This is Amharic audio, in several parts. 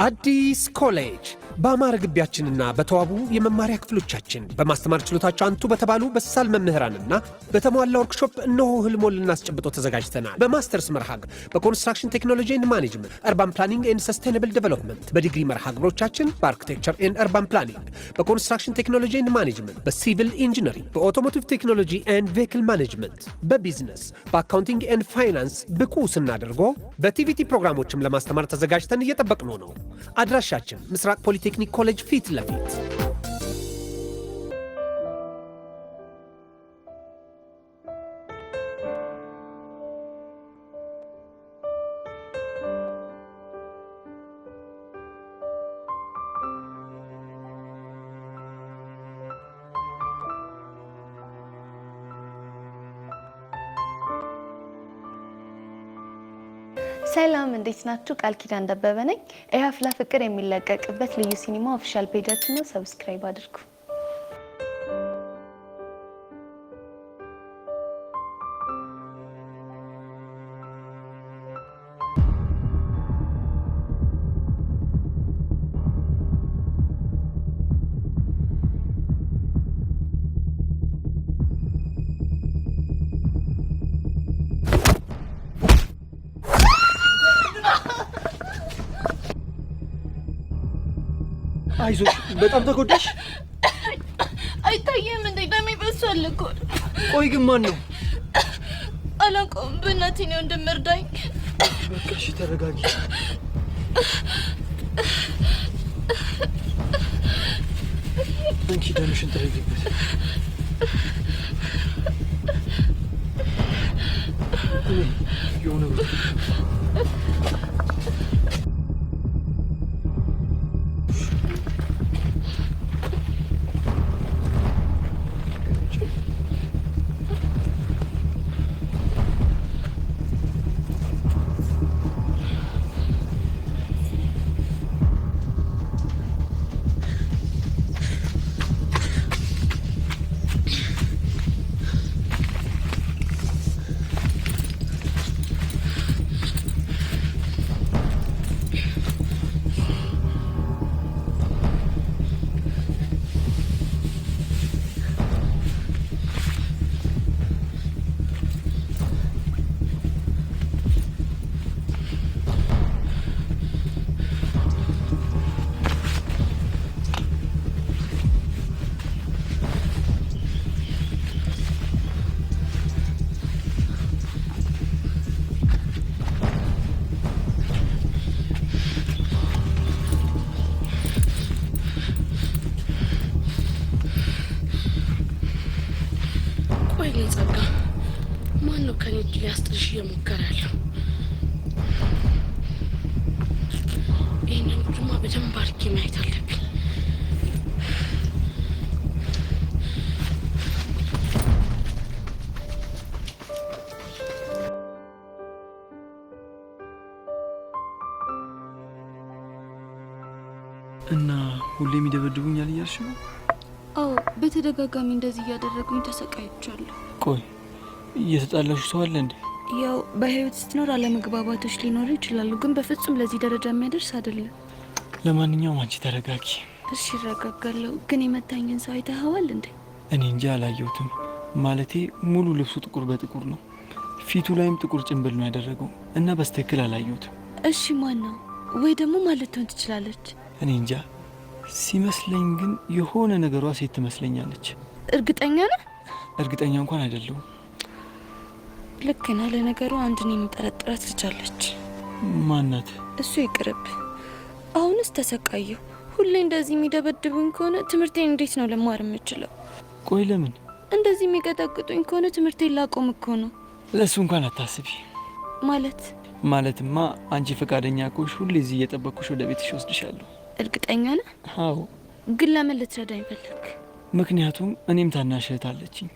አዲስ ኮሌጅ በአማረ ግቢያችንና በተዋቡ የመማሪያ ክፍሎቻችን በማስተማር ችሎታቸው አንቱ በተባሉ በሳል መምህራንና በተሟላ ወርክሾፕ እነሆ ህልሞን ልናስጨብጦ ተዘጋጅተናል። በማስተርስ መርሃ ግብር በኮንስትራክሽን ቴክኖሎጂ ኤንድ ማኔጅመንት፣ አርባን ፕላኒንግ ኤንድ ሰስቴናብል ዴቨሎፕመንት፣ በዲግሪ መርሃ ግብሮቻችን በአርኪቴክቸር ኤንድ አርባን ፕላኒንግ፣ በኮንስትራክሽን ቴክኖሎጂ ኤንድ ማኔጅመንት፣ በሲቪል ኢንጂነሪንግ፣ በኦቶሞቲቭ ቴክኖሎጂ ኤንድ ቬሂክል ማኔጅመንት፣ በቢዝነስ፣ በአካውንቲንግ ኤንድ ፋይናንስ ብቁ ስናደርጎ በቲቪቲ ፕሮግራሞችም ለማስተማር ተዘጋጅተን እየጠበቅነው ነው። አድራሻችን ምስራቅ ፖሊቴክኒክ ኮሌጅ ፊት ለፊት። ሰላም እንዴት ናችሁ? ቃል ኪዳን ደበበ ነኝ። የሀፍላ ፍቅር የሚለቀቅበት ልዩ ሲኒማ ኦፊሻል ፔጃችን ነው። ሰብስክራይብ አድርጉ። አይዞሽ፣ በጣም ተጎዳሽ? አይታየም እንዴ? ደሜ በሷል እኮ። ቆይ ግን ማን ነው? አላውቀውም። በእናትህ ነው እንደምርዳኝ። በቃ እሺ፣ ተረጋጊ። እንኪ ደምሽን ተረጋጊበት። የሆነ ጸጋ ማን ነው ከኔ እጅ ሊያስጥልሽ እየሞከረ ያለው? ይህንን ጁማ በደንብ አድርጌ ማየት አለብኝ። እና ሁሌም ይደበድቡኛል እያልሽ ነው? አዎ፣ በተደጋጋሚ እንደዚህ እያደረጉኝ ተሰቃይቻለሁ። ቆይ እየተጣላሽ ሰው አለ እንዴ? ያው በህይወት ስትኖር አለመግባባቶች ሊኖሩ ይችላሉ፣ ግን በፍጹም ለዚህ ደረጃ የሚያደርስ አይደለም። ለማንኛውም አንቺ ተረጋጊ። እሺ እረጋጋለሁ። ግን የመታኝን ሰው አይተኸዋል እንዴ? እኔ እንጂ አላየሁትም። ማለቴ ሙሉ ልብሱ ጥቁር በጥቁር ነው፣ ፊቱ ላይም ጥቁር ጭንብል ነው ያደረገው እና በስተክል አላየሁትም። እሺ ማን ነው? ወይ ደግሞ ማለት ትሆን ትችላለች። እኔ እንጃ። ሲመስለኝ ግን የሆነ ነገሯ ሴት ትመስለኛለች። እርግጠኛ ነህ? እርግጠኛ እንኳን አይደለሁም። ልክ ነህ። ለነገሩ አንድን የሚጠረጥራት ልጅ አለች። ማናት? እሱ ይቅርብ። አሁንስ ተሰቃየሁ። ሁሌ እንደዚህ የሚደበድቡኝ ከሆነ ትምህርቴን እንዴት ነው ልማር የምችለው? ቆይ ለምን እንደዚህ የሚቀጠቅጡኝ ከሆነ ትምህርቴን ላቆም እኮ ነው። ለሱ እንኳን አታስቢ። ማለትማ አንቺ ፈቃደኛ ከሆንሽ ሁሌ እዚህ እየጠበቅኩሽ ወደ ቤትሽ ወስድሻለሁ። እርግጠኛ ነህ? አዎ። ግን ለምን ልትረዳኝ ፈለግ? ምክንያቱም እኔም ታናሽ እህት አለችኝ።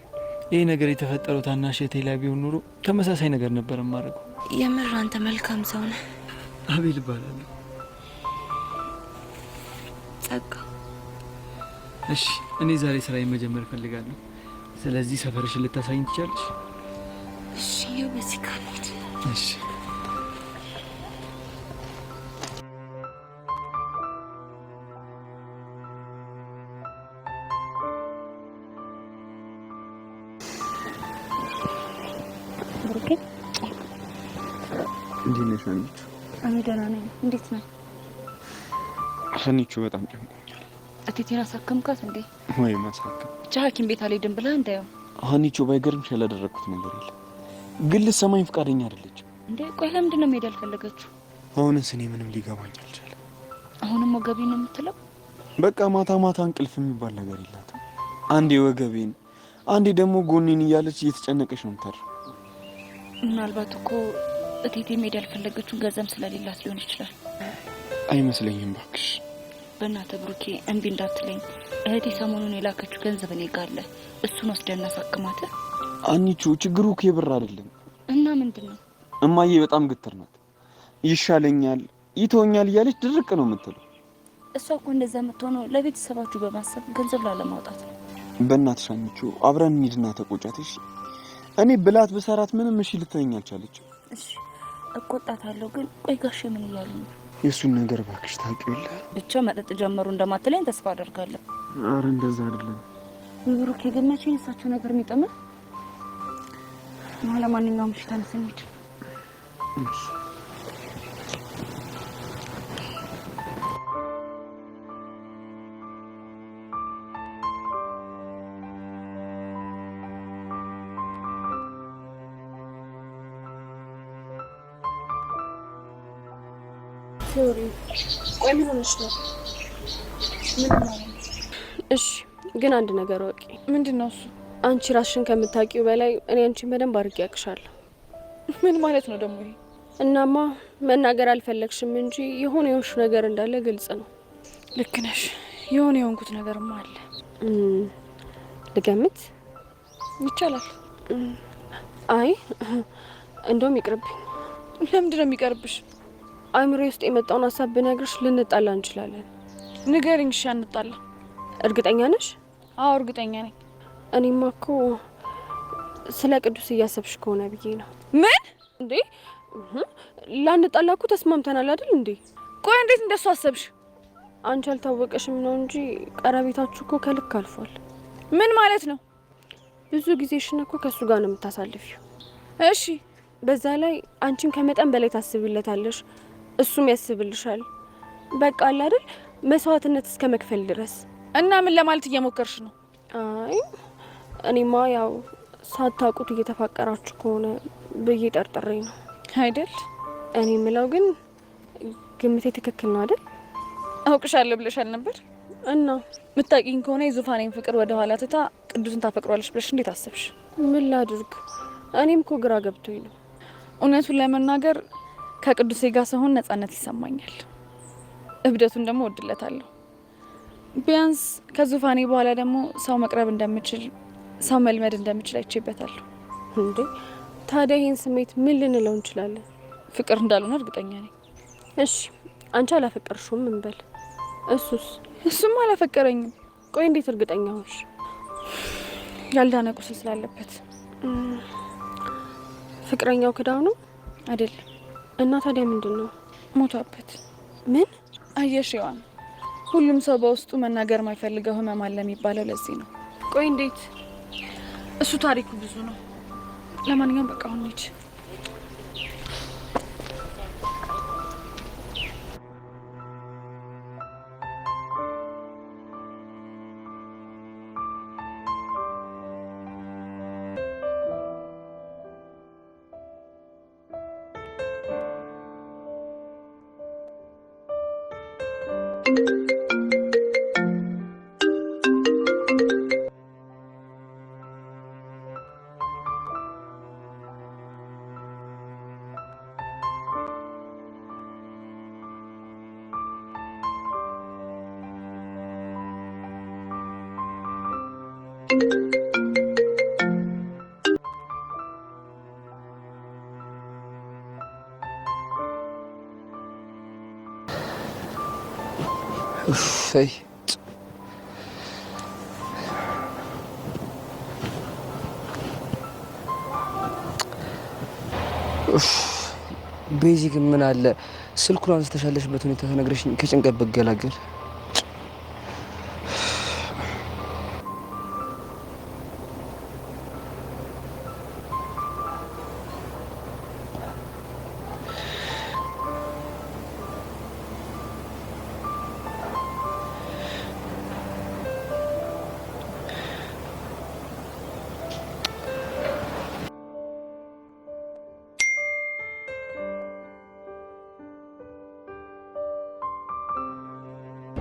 ይህ ነገር የተፈጠረው ታናሽ እህቴ ላይ ቢሆን ኖሮ ተመሳሳይ ነገር ነበር የማደርገው። የምር አንተ መልካም ሰው ነህ። አቤል እባላለሁ። ጸጋ። እሺ፣ እኔ ዛሬ ስራዬን መጀመር እፈልጋለሁ። ስለዚህ ሰፈርሽን ልታሳይኝ ትችላለሽ? እሺ፣ ይኸው በዚህ ካለች። እሺ። ብሩኬ። እንዴት ነሽ ሀኒቾ? እኔ ደህና ነኝ። እንዴት ነህ? ሀኒቾ በጣም ጨንቆኛል። እቴቴን አሳከምካት እንዴ? ወይ ማሳከም ብቻ ሐኪም ቤት አልሄድም ብለህ እንዳየው። ሀኒቾ ባይገርምሽ ያላደረኩት ነገር የለም፣ ግን ልትሰማኝ ፈቃደኛ አይደለችም። እንዴ ቆይ ለምንድን ነው መሄድ ያልፈለገችው? አሁንስ እኔ ምንም ሊገባኝ አልቻለም። አሁንም ወገቤ ነው የምትለው? በቃ ማታ ማታ እንቅልፍ የሚባል ነገር የላትም። አንዴ ወገቤን አንዴ ደግሞ ጎኔን እያለች እየተጨነቀች ነው የምታድረው። ምናልባት እኮ እቴቴ መሄድ ያልፈለገችው ገንዘብ ስለሌላት ሊሆን ይችላል። አይመስለኝም እባክሽ። በእናትህ ብሩኬ እምቢ እንዳትለኝ። እህቴ ሰሞኑን የላከችው ገንዘብ እኔ ጋር አለ። እሱን ወስደን እናሳክማት። ሀኒቾ ችግሩ እኮ የብር አይደለም። እና ምንድን ነው? እማዬ በጣም ግትር ናት። ይሻለኛል ይተወኛል እያለች ድርቅ ነው የምትለው። እሷ እኮ እንደዛ የምትሆነው ለቤተሰባችሁ በማሰብ ገንዘብ ላለማውጣት ነው። በእናትሽ ሀኒቾ አብረን እንሂድና ተቆጫትሽ። እኔ ብላት በሰራት ምንም እሺ ልትለኝ አልቻለችም። እሺ እቆጣታለሁ፣ ግን ቆይ ጋሼ ምን እያሉ ነው? የእሱን ነገር እባክሽ ታውቂው የለ። ብቻ መጠጥ ጀመሩ እንደማትለኝ ተስፋ አደርጋለሁ። ኧረ እንደዛ አይደለም ብሩኬ። ግን መቼ የእሳቸው ነገር የሚጠምር ለማንኛውም እሺ ተነስ እንሂድ። ሶሪ ቆይ ምን ሆነሽ ነው? ምን ማለት? እሺ ግን አንድ ነገር ወቂ። ምንድነው እሱ? አንቺ ራስሽን ከምታውቂው በላይ እኔ አንቺን በደንብ አድርጌ ያቅሻለሁ። ምን ማለት ነው ደግሞ ይሄ? እናማ መናገር አልፈለግሽም እንጂ የሆነ የሆንሽ ነገር እንዳለ ግልጽ ነው። ልክ ነሽ። የሆነ የሆንኩት ነገርማ አለ። ልገምት ይቻላል? አይ እንደውም ይቅርብኝ። ለምንድን ነው የሚቀርብሽ? አእምሮዬ ውስጥ የመጣውን ሀሳብ ብነግርሽ ልንጣላ እንችላለን። ንገሪኝ። እሺ አንጣላ። እርግጠኛ ነሽ? አዎ እርግጠኛ ነኝ። እኔማ እኮ ስለ ቅዱስ እያሰብሽ ከሆነ ብዬ ነው። ምን እንዴ? ላንጣላ እኮ ተስማምተናል አይደል እንዴ? ቆይ እንዴት እንደሱ አሰብሽ? አንቺ አልታወቀሽም ነው እንጂ ቀረቤታችሁ እኮ ከልክ አልፏል። ምን ማለት ነው? ብዙ ጊዜሽን እኮ ከሱ ጋር ነው የምታሳልፊው። እሺ በዛ ላይ አንቺም ከመጠን በላይ ታስቢለታለሽ፣ እሱም ያስብልሻል። በቃ አለ አይደል መስዋዕትነት እስከ መክፈል ድረስ። እና ምን ለማለት እየሞከርሽ ነው? አይ እኔማ ያው ሳታውቁት እየተፋቀራችሁ ከሆነ ብዬ ጠርጥሬ ነው አይደል? እኔ የምለው ግን ግምቴ ትክክል ነው አይደል? አውቅሻለሁ ብለሻል ነበር። እና ምታቂኝ ከሆነ የዙፋኔን ፍቅር ወደ ኋላ ትታ ቅዱስን ታፈቅሯለሽ ብለሽ እንዴት አሰብሽ? ምን ላድርግ? እኔም እኮ ግራ ገብቶኝ ነው። እውነቱን ለመናገር ከቅዱሴ ጋር ሰሆን ነጻነት ይሰማኛል። እብደቱን ደግሞ ወድለታለሁ። ቢያንስ ከዙፋኔ በኋላ ደግሞ ሰው መቅረብ እንደምችል፣ ሰው መልመድ እንደምችል አይቼበታለሁ። እንዴ ታዲያ ይህን ስሜት ምን ልንለው እንችላለን? ፍቅር እንዳልሆነ እርግጠኛ ነኝ። እሺ አንቺ አላፈቀርሽውም እንበል። እሱም አላፈቀረኝም። ቆይ እንዴት እርግጠኛ ሆንሽ? ያልዳነ ቁስል ስላለበት። ፍቅረኛው ክዳው ነው አይደለም? እና ታዲያ ምንድን ነው? ሞቷበት። ምን አየሽ ይዋን፣ ሁሉም ሰው በውስጡ መናገር የማይፈልገው ህመም አለ የሚባለው ለዚህ ነው። ቆይ እንዴት? እሱ ታሪኩ ብዙ ነው። ለማንኛውም በቃ አሁን ልጅ እሰይ ቤዚ ግን ምን አለ ስልኩን አንስተሻለሽበት ሁኔታ ተነግረሽኝ ከጭንቀት በገላገል።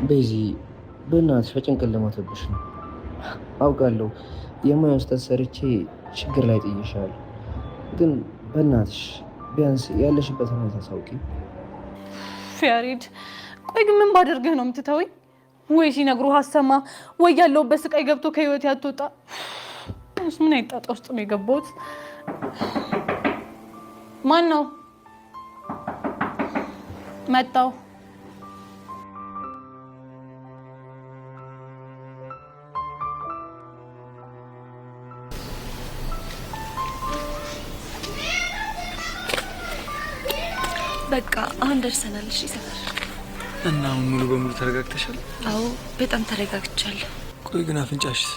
በዚህ በእናትሽ በጭንቅል ለሞተብሽ ነው አውቃለሁ። የማየውን ስህተት ሰርቼ ችግር ላይ ጥዬሻለሁ፣ ግን በእናትሽ ቢያንስ ያለሽበት ሁኔታ ታውቂ። ያሬድ ቆይ ግን ምን ባደርግህ ነው የምትተወኝ? ወይ ሲነግሩህ አሰማ፣ ወይ ያለሁበት ስቃይ ገብቶ ከህይወት ያትወጣ። ምን አይነት ጣጣ ውስጥ ነው የገባሁት? ማን ነው መጣው? በቃ አሁን ደርሰናል። እሺ ሰፈር እና አሁን ሙሉ በሙሉ ተረጋግተሻል? አዎ በጣም ተረጋግቻለሁ። ቆይ ግን አፍንጫሽስ?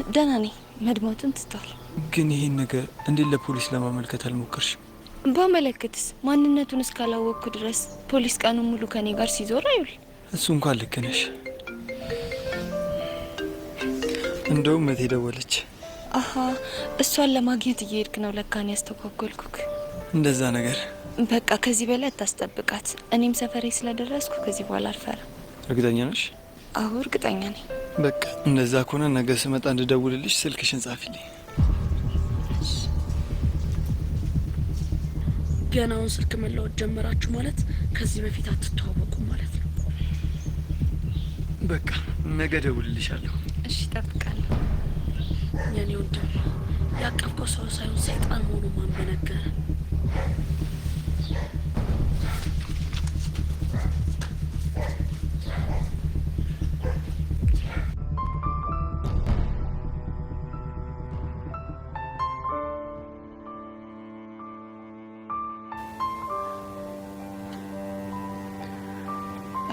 ደህና ነኝ፣ መድማቱን ትቷል። ግን ይሄን ነገር እንዴት ለፖሊስ ለማመልከት አልሞከርሽም? ባመለክትስ ማንነቱን እስካላወቅኩ ድረስ ፖሊስ ቀኑን ሙሉ ከኔ ጋር ሲዞር አይውል። እሱ እንኳን ልክ ነሽ። እንደውም መቴ ደወለች። አሀ እሷን ለማግኘት እየሄድክ ነው ለካን ያስተጓጎልኩክ። እንደዛ ነገር በቃ ከዚህ በላይ አታስጠብቃት። እኔም ሰፈሬ ስለደረስኩ ከዚህ በኋላ አልፈራም። እርግጠኛ ነሽ? አዎ እርግጠኛ ነኝ። በቃ እንደዛ ከሆነ ነገ ስመጣ እንድደውልልሽ ስልክሽን ጻፊልኝ። ገና አሁን ስልክ መለወጥ ጀመራችሁ ማለት ከዚህ በፊት አትተዋወቁ ማለት ነው። በቃ ነገ ደውልልሻለሁ። እሺ እጠብቃለሁ። የኔ ወንድም ያቀፍከው ሰው ሳይሆን ሰይጣን መሆኑ ማን በነገረ?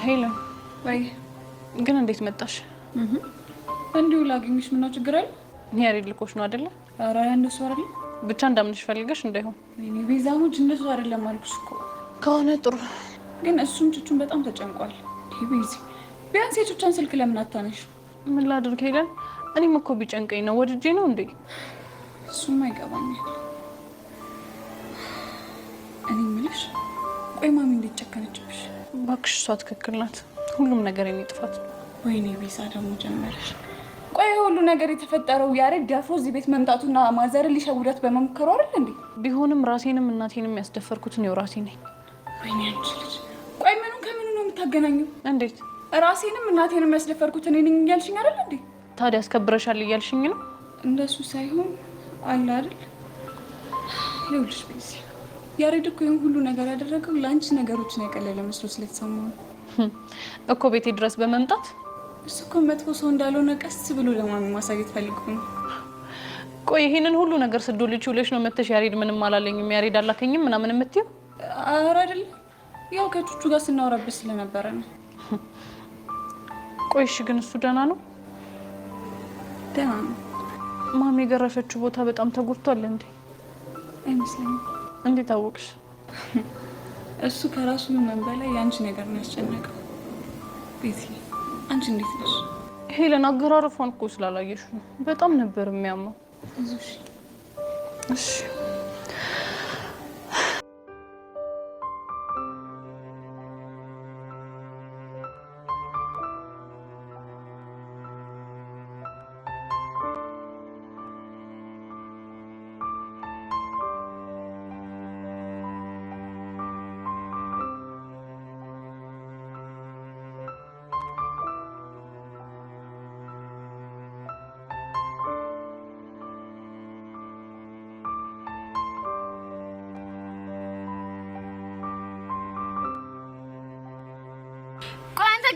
ሄሎ ወይ ግን እንዴት መጣሽ? እንዲሁ ላገኝሽ ምነው ችግር አለ? ያሬድ ልኮሽ ነው አይደለ? ኧረ እንደሱ አይደለም። ብቻ እንዳምንሽ ፈልገሽ እንዳይሆን። እኔ ቤዛሙች እንደሱ አይደለም አልኩሽ እኮ። ከሆነ ጥሩ። ግን እሱም ቹቹን በጣም ተጨንቋል። ቤዚ ቢያንስ የቹቻን ስልክ ለምን አታነሽ? ምን ላድርግ ሄለን? እኔም እኮ ቢጨንቀኝ ነው ወድጄ ነው እንዴ? እሱም አይገባኛል። እኔ የምልሽ ቆይ ማሚ እንዴት ጨከነችብሽ? እባክሽ እሷ ትክክል ናት። ሁሉም ነገር የኔ ጥፋት ነው። ወይኔ ቤዛ ደግሞ ጀመረሽ። ቆይ ሁሉ ነገር የተፈጠረው ያሬድ ደፍሮ እዚህ ቤት መምጣቱና ማዘርን ሊሸውዳት በመሞከሩ አይደል እንዴ? ቢሆንም ራሴንም እናቴንም ያስደፈርኩትን ነው ራሴ ነኝ። ወይኔ አንቺ ልጅ ቆይ ምኑን ከምኑ ነው የምታገናኘው? እንዴት? ራሴንም እናቴንም ያስደፈርኩት እኔ ነኝ እያልሽኝ አይደል እንዴ? ታዲያ አስከብረሻል እያልሽኝ ነው? እንደሱ ሳይሆን አለ አይደል? ይኸውልሽ ቤዚ ያሬድ እኮ ይሄን ሁሉ ነገር ያደረገው ለአንቺ ነገሮችን ያቀለለ መስሎ ስለተሰማው ነው እኮ ቤቴ ድረስ በመምጣት። እሱ እኮ መጥፎ ሰው እንዳልሆነ ቀስ ብሎ ለማሚ ማሳየት ፈልጎ ነው። ቆይ ይሄንን ሁሉ ነገር ስዶልች ውለሽ ነው መተሽ ያሬድ ምንም አላለኝም ያሬድ አላከኝም ምናምን የምትይው? ኧረ አይደለም፣ ያው ከቹቹ ጋር ስናወራበት ስለነበረ ነው። ቆይ እሺ ግን እሱ ደህና ነው? ደህና ነው። ማሚ የገረፈችው ቦታ በጣም ተጎድቷል እንዴ? አይመስለኝም። እንዴት አወቅሽ? እሱ ከራሱ ምን በላይ የአንቺ ነገር ነው ያስጨነቀው። ቤቲ አንቺ እንዴት ነሽ? ሄለን አገራረፏን እኮ ስላላየሽ ነው። በጣም ነበር የሚያመው። እሺ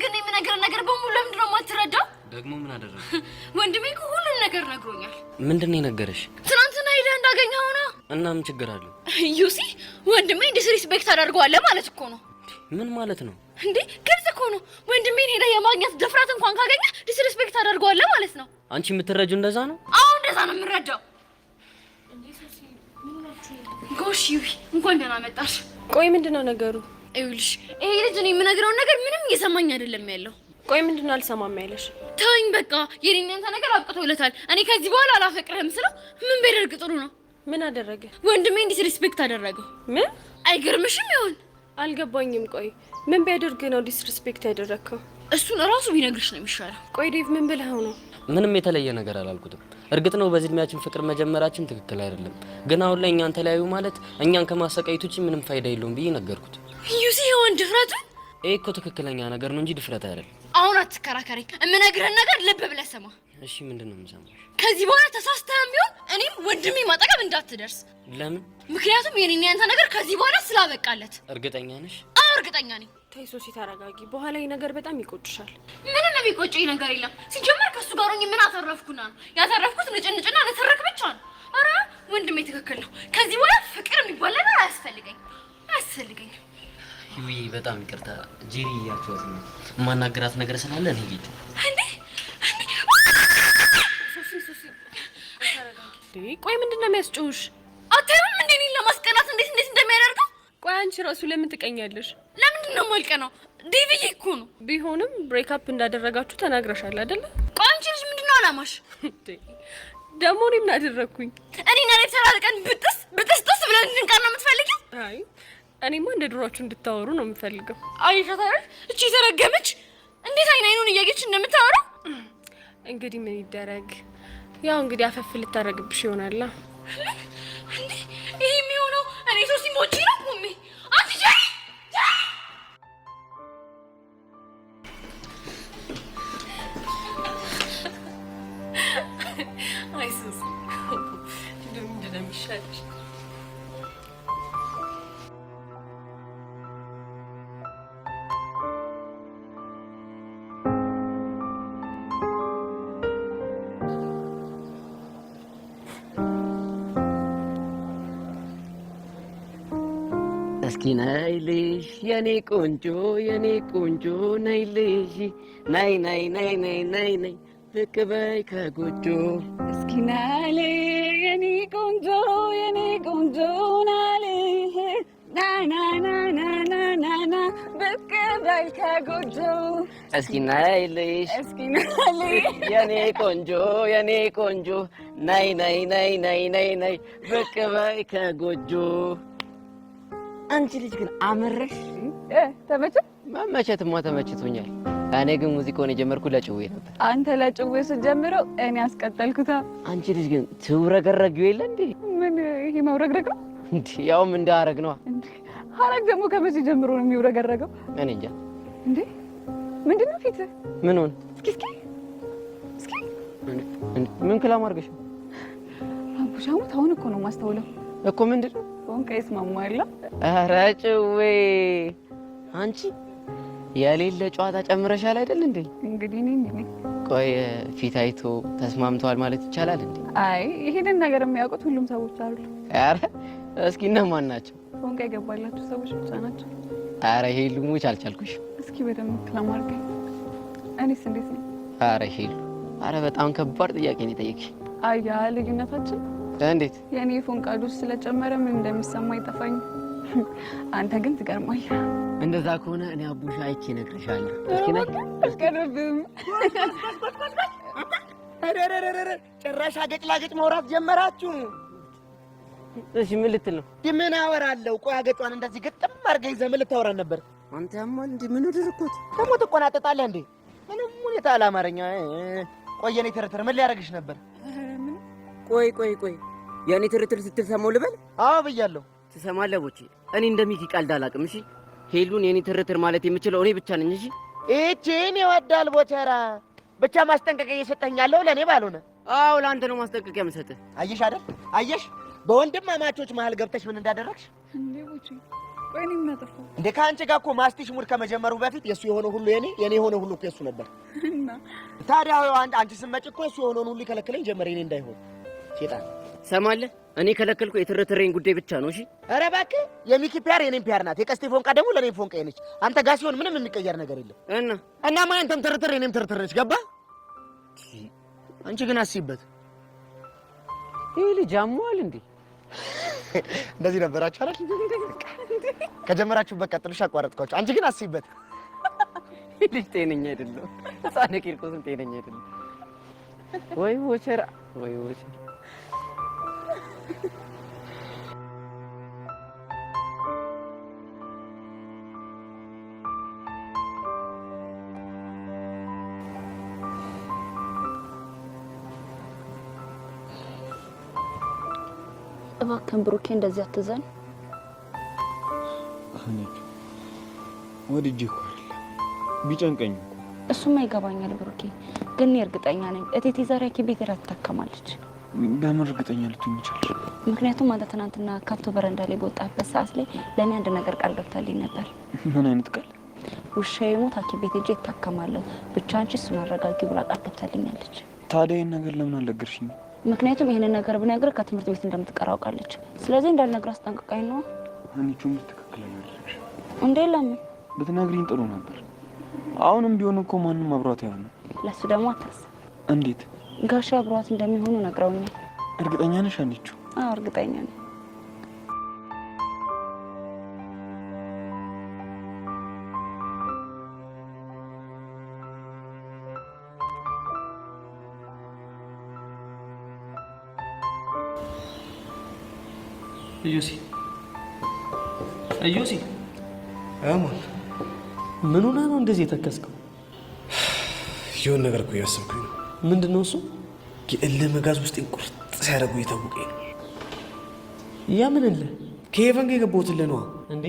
ግን የምነግርህ ነገር በሙሉ ለምንድን ነው የማትረዳው? ደግሞ ምን አደረገ? ወንድሜ እኮ ሁሉን ነገር ነግሮኛል። ምንድን ነው የነገረሽ? ትናንትና ሄደህ እንዳገኘኸው ነው። እና ምን ችግር አለው? ዩሲ ወንድሜ ዲስሪስፔክት አደርገዋለህ ማለት እኮ ነው። ምን ማለት ነው እንዴ? ግልጽ እኮ ነው። ወንድሜን ሄደህ የማግኘት ድፍረት እንኳን ካገኘህ ዲስሪስፔክት አደርገዋለህ ማለት ነው። አንቺ የምትረጂው እንደዛ ነው? አዎ እንደዛ ነው የምረዳው። ጎሽ ዩቢ እንኳን ደህና መጣሽ። ቆይ ምንድነው ነገሩ? ይኸውልሽ ይሄ ልጅ እኔ የምነግረውን ነገር ምንም እየሰማኝ አይደለም ያለው። ቆይ ምንድነው አልሰማም ያለሽ? ተወኝ በቃ የኔና አንተ ነገር አብቅቶለታል። እኔ ከዚህ በኋላ አላፈቅርህም ስለው ምን ቢያደርግ ጥሩ ነው? ምን አደረገ? ወንድሜ ዲስሪስፔክት አደረገው። ምን? አይገርምሽም? ይሁን አልገባኝም። ቆይ ምን ቢያደርግ ነው ዲስሪስፔክት ያደረግከው? እሱን እራሱ ቢነግርሽ ነው የሚሻለው። ቆይ ዴቭ ምን ብለኸው ነው? ምንም የተለየ ነገር አላልኩትም። እርግጥ ነው በዚህ እድሜያችን ፍቅር መጀመራችን ትክክል አይደለም፣ ግን አሁን ላይ እኛን ተለያዩ ማለት እኛን ከማሰቃየት ውጪ ምንም ፋይዳ የለውም ብዬ ነገርኩት። ዩሲ ይሆን ድፍረቱ? ይሄ እኮ ትክክለኛ ነገር ነው እንጂ ድፍረት አይደለም። አሁን አትከራከረኝ። የምነግርህን ነገር ልብ ብለህ ስማ። እሺ ምንድነው የምሰማሽ? ከዚህ በኋላ ተሳስተህም ቢሆን እኔም ወንድሜ ማጠገብ እንዳትደርስ። ለምን? ምክንያቱም የኔና ያንተ ነገር ከዚህ በኋላ ስላበቃለት። እርግጠኛ ነሽ? አዎ እርግጠኛ ነኝ። ተይ ሶሲ ተረጋጊ። በኋላ ይህ ነገር በጣም ይቆጭሻል። ምንም የሚቆጨኝ ነገር የለም። ሲጀመር ከሱ ጋር ሆኜ ምን አተረፍኩና ነው? ያተረፍኩት ንጭንጭና ንትርክ ብቻ ነው። ኧረ ወንድሜ ትክክል ነው። ከዚህ በኋላ ፍቅር የሚባል ነገር አያስፈልገኝም። ይውይ በጣም ይቅርታ ጄሪ እያልኳት ነው። የማናገራት ነገር ስላለ ነው። ሄጂ ሶሲ ቆይ ምንድነው የሚያስጨውሽ? አታዩም እንዴ እኔን ለማስቀናት እንዴት እንደሚያደርገው? ቆይ አንቺ ራሱ ለምን ትቀኛለሽ? ለምንድን ነው የማልቀናው? ዴቪዬ እኮ ነው። ቢሆንም ብሬክ አፕ እንዳደረጋችሁ ተናግረሻል አይደለ? ቆይ አንቺ ልጅ ምንድነው አላማሽ? ደግሞ እኔ ምን አደረግኩኝ? እኔና ሌላ ተራርቀን ብጥስ ብለን እንድንቀር ነው የምትፈልጊው? አይ እኔማ እንደ ድሯችሁ እንድታወሩ ነው የምፈልገው። አይሻታል እቺ የተረገመች እንዴት አይኑን እያየች እንደምታወራው። እንግዲህ ምን ይደረግ፣ ያው እንግዲህ አፈፍ ልታረግብሽ ይሆናል። እንዴ ይሄ የሚሆነው እኔ ሶሲ ሞቺ ነው ቁሚ አንቺ ጃይ አይሱስ እንደምን እንደሚሻልሽ እስኪ ነይልሽ የኔ ቆንጆ ነይልሽ ነይ ብቅ በይ ከጎጆ። እስኪ ናሌ የኔ ቆንጆ ናሌ ና ብቅ በይ ከጎጆ። እስኪ ነይልሽ የኔ ቆንጆ ነይ ብቅ በይ ከጎጆ። አንቺ ልጅ ግን አመረሽ። ተመቸ? መመቸትማ ተመችቶኛል። እኔ ግን ሙዚቃውን የጀመርኩት ለጭዌ ነበር። አንተ ለጭዌ ስትጀምረው እኔ አስቀጠልኩታ። አንቺ ልጅ ግን ትውረገረጊው የለ እንዴ? ምን ይሄ መውረግረግ ነው እንዴ? ያውም እንዳረግ ነው እንዴ? ሐረግ ደግሞ ከመቼ ጀምሮ ነው የሚውረገረገው? እኔ እንጃ። እንዴ ምንድነው ፊት? ምን ሆነ? እስኪ ምን ክላም አድርገሽ? አቡሻሙ ታውን እኮ ነው ማስተውለው እኮ ምንድነው? ወንቀ ይስማማል። ኧረ ጭዌ አንቺ የሌለ ጨዋታ ጨምረሻል አይደል እንዴ? እንግዲህ ነኝ። ቆይ ፊት አይቶ ተስማምተዋል ማለት ይቻላል እንዴ? አይ ይሄንን ነገር የሚያውቁት ሁሉም ሰዎች አይደሉ። ኧረ እስኪ እነማን ናቸው? ወንቀ የገባላችሁ ሰዎች ብቻ ናቸው። ኧረ ሄሉ ሙች አልቻልኩሽ። እስኪ በደንብ ክላማርገኝ። እኔስ እንዴት ነው? ኧረ ሄሉ፣ ኧረ በጣም ከባድ ጥያቄ ነው የጠየቅሽ። አያ ልዩነታችን እንዴት? የኔ ፎንቃ ዱስ ስለጨመረ ምን እንደሚሰማ ይጠፋኝ። አንተ ግን ትገርማለህ። እንደዛ ከሆነ እኔ አቡሻ አይቼ እነግርሻለሁ። እስኪ ነይ አስቀርብም። አረረረረ ጭራሽ አገጭላገጭ ማውራት ጀመራችሁ። እሺ ምን ልትል ነው? ምን አወራለሁ? ቆይ አገጯን እንደዚህ ግጥም አድርገህ ይዘህ ምን ልታወራን ነበር? አንተ ያማ እንዴ ምን ወደረኩት? ደግሞ ትቆናጠጣለህ እንዴ? ምንም ሁኔታ አላማረኛ። ቆይ የኔ ተረተረ ምን ሊያደርግሽ ነበር? ቆይ የኔ ትርትር ስትል ሰማው ልበል? አዎ ብያለሁ። ትሰማለህ ቦቼ፣ እኔ እንደሚኪ ቀልድ አላውቅም። እሺ ሄሉን የኔ ትርትር ማለት የምችለው እኔ ብቻ ነኝ። እሺ እቺን ይወዳል ቦቸራ ብቻ ማስጠንቀቂያ እየሰጠኝ ያለው ለኔ ባልሆነ። አዎ ለአንተ ነው ማስጠንቀቂያ የምሰጥህ። አየሽ አይደል? አየሽ በወንድማማቾች መሀል ገብተሽ ምን እንዳደረግሽ? እንዴ ቦቼ ቆይ እኔ ምን አጠፋሁ እንዴ? ከአንቺ ጋር እኮ ማስቲሽ ሙድ ከመጀመሩ በፊት የሱ የሆነ ሁሉ የኔ የሆነ ሁሉ እኮ የሱ ነበር። እና ታዲያ አንቺ ስትመጪ እኮ የሱ የሆነውን ሁሉ ይከለክለኝ ጀመረ። እኔ እንዳይሆን ሴጣን ሰማለህ? እኔ ከለከልኩ የትርትሬን ጉዳይ ብቻ ነው። እሺ ኧረ እባክህ የሚኪ ፒያር የኔም ፒያር ናት። የቀስቴ ፎንቃ ደግሞ ለኔም ፎንቃ ነች። አንተ ጋር ሲሆን ምንም የሚቀየር ነገር የለም። እና ማን አንተም ትርትር የኔም ትርትር ነች። ገባ? አንቺ ግን አስይበት። ይሄ ልጅ አሟል እንዴ? እንደዚህ ነበራችሁ አይደል? ከጀመራችሁበት ቀጥሉሽ አቋረጥኳችሁ። አንቺ ግን አስይበት። ልጅ ጤነኛ አይደለም። ህፃን ቂርቆስም ጤነኛ አይደለም። ወይ ወቸራ ወይ ወቸራ እባክህን ብሩኬ እንደዚህ አትዘን። ሀኒቾ ወድጄ እኮ አይደለም ቢጨንቀኝ እኮ። እሱማ ይገባኛል ብሩኬ፣ ግን እኔ እርግጠኛ ነኝ እቴቴ ዛሬ ሐኪም ቤት ሄዳ ትታከማለች። በምን እርግጠኛ ልትሆኝ ይችላል? ምክንያቱም አንተ ትናንትና ከብቶ በረንዳ ላይ በወጣበት ሰዓት ላይ ለእኔ አንድ ነገር ቃል ገብታልኝ ነበር። ምን አይነት ቃል? ውሻዬ ሞት ሐኪም ቤት ሄጄ እታከማለሁ፣ ብቻ አንቺ እሱን አረጋጊ ብላ ቃል ገብታልኛለች። ታዲያ ይህን ነገር ለምን አልነገርሽኝ? ምክንያቱም ይህንን ነገር ብነግርህ ከትምህርት ቤት እንደምትቀር አውቃለች። ስለዚህ እንዳልነግርህ አስጠንቅቃኝ ነው። ሀኒቾም ትክክለኛ አደረግሽ። እንዴ ለምን ብትነግሪኝ ጥሩ ነበር። አሁንም ቢሆን እኮ ማንም አብሯት አይሆንም። ለሱ ደግሞ አታስብ። እንዴት? ጋሻ አብሯት እንደሚሆኑ ነግረውኛል። እርግጠኛ ነሽ ሀኒቾ? አዎ እርግጠኛ ነኝ። እዮሲ ምን ሆነህ ነው እንደዚህ የተከስከው? የሆነ ነገር እኮ እያሰብኩኝ ነው። ምንድን ነው እሱ? የእልህ መጋዝ ውስጤን ቁርጥ ሲያደርጉ እየታወቀኝ ነው። ያ ምን እልህ? ከሄቨን ጋር የገባሁት እልህ ነዋ። እንዴ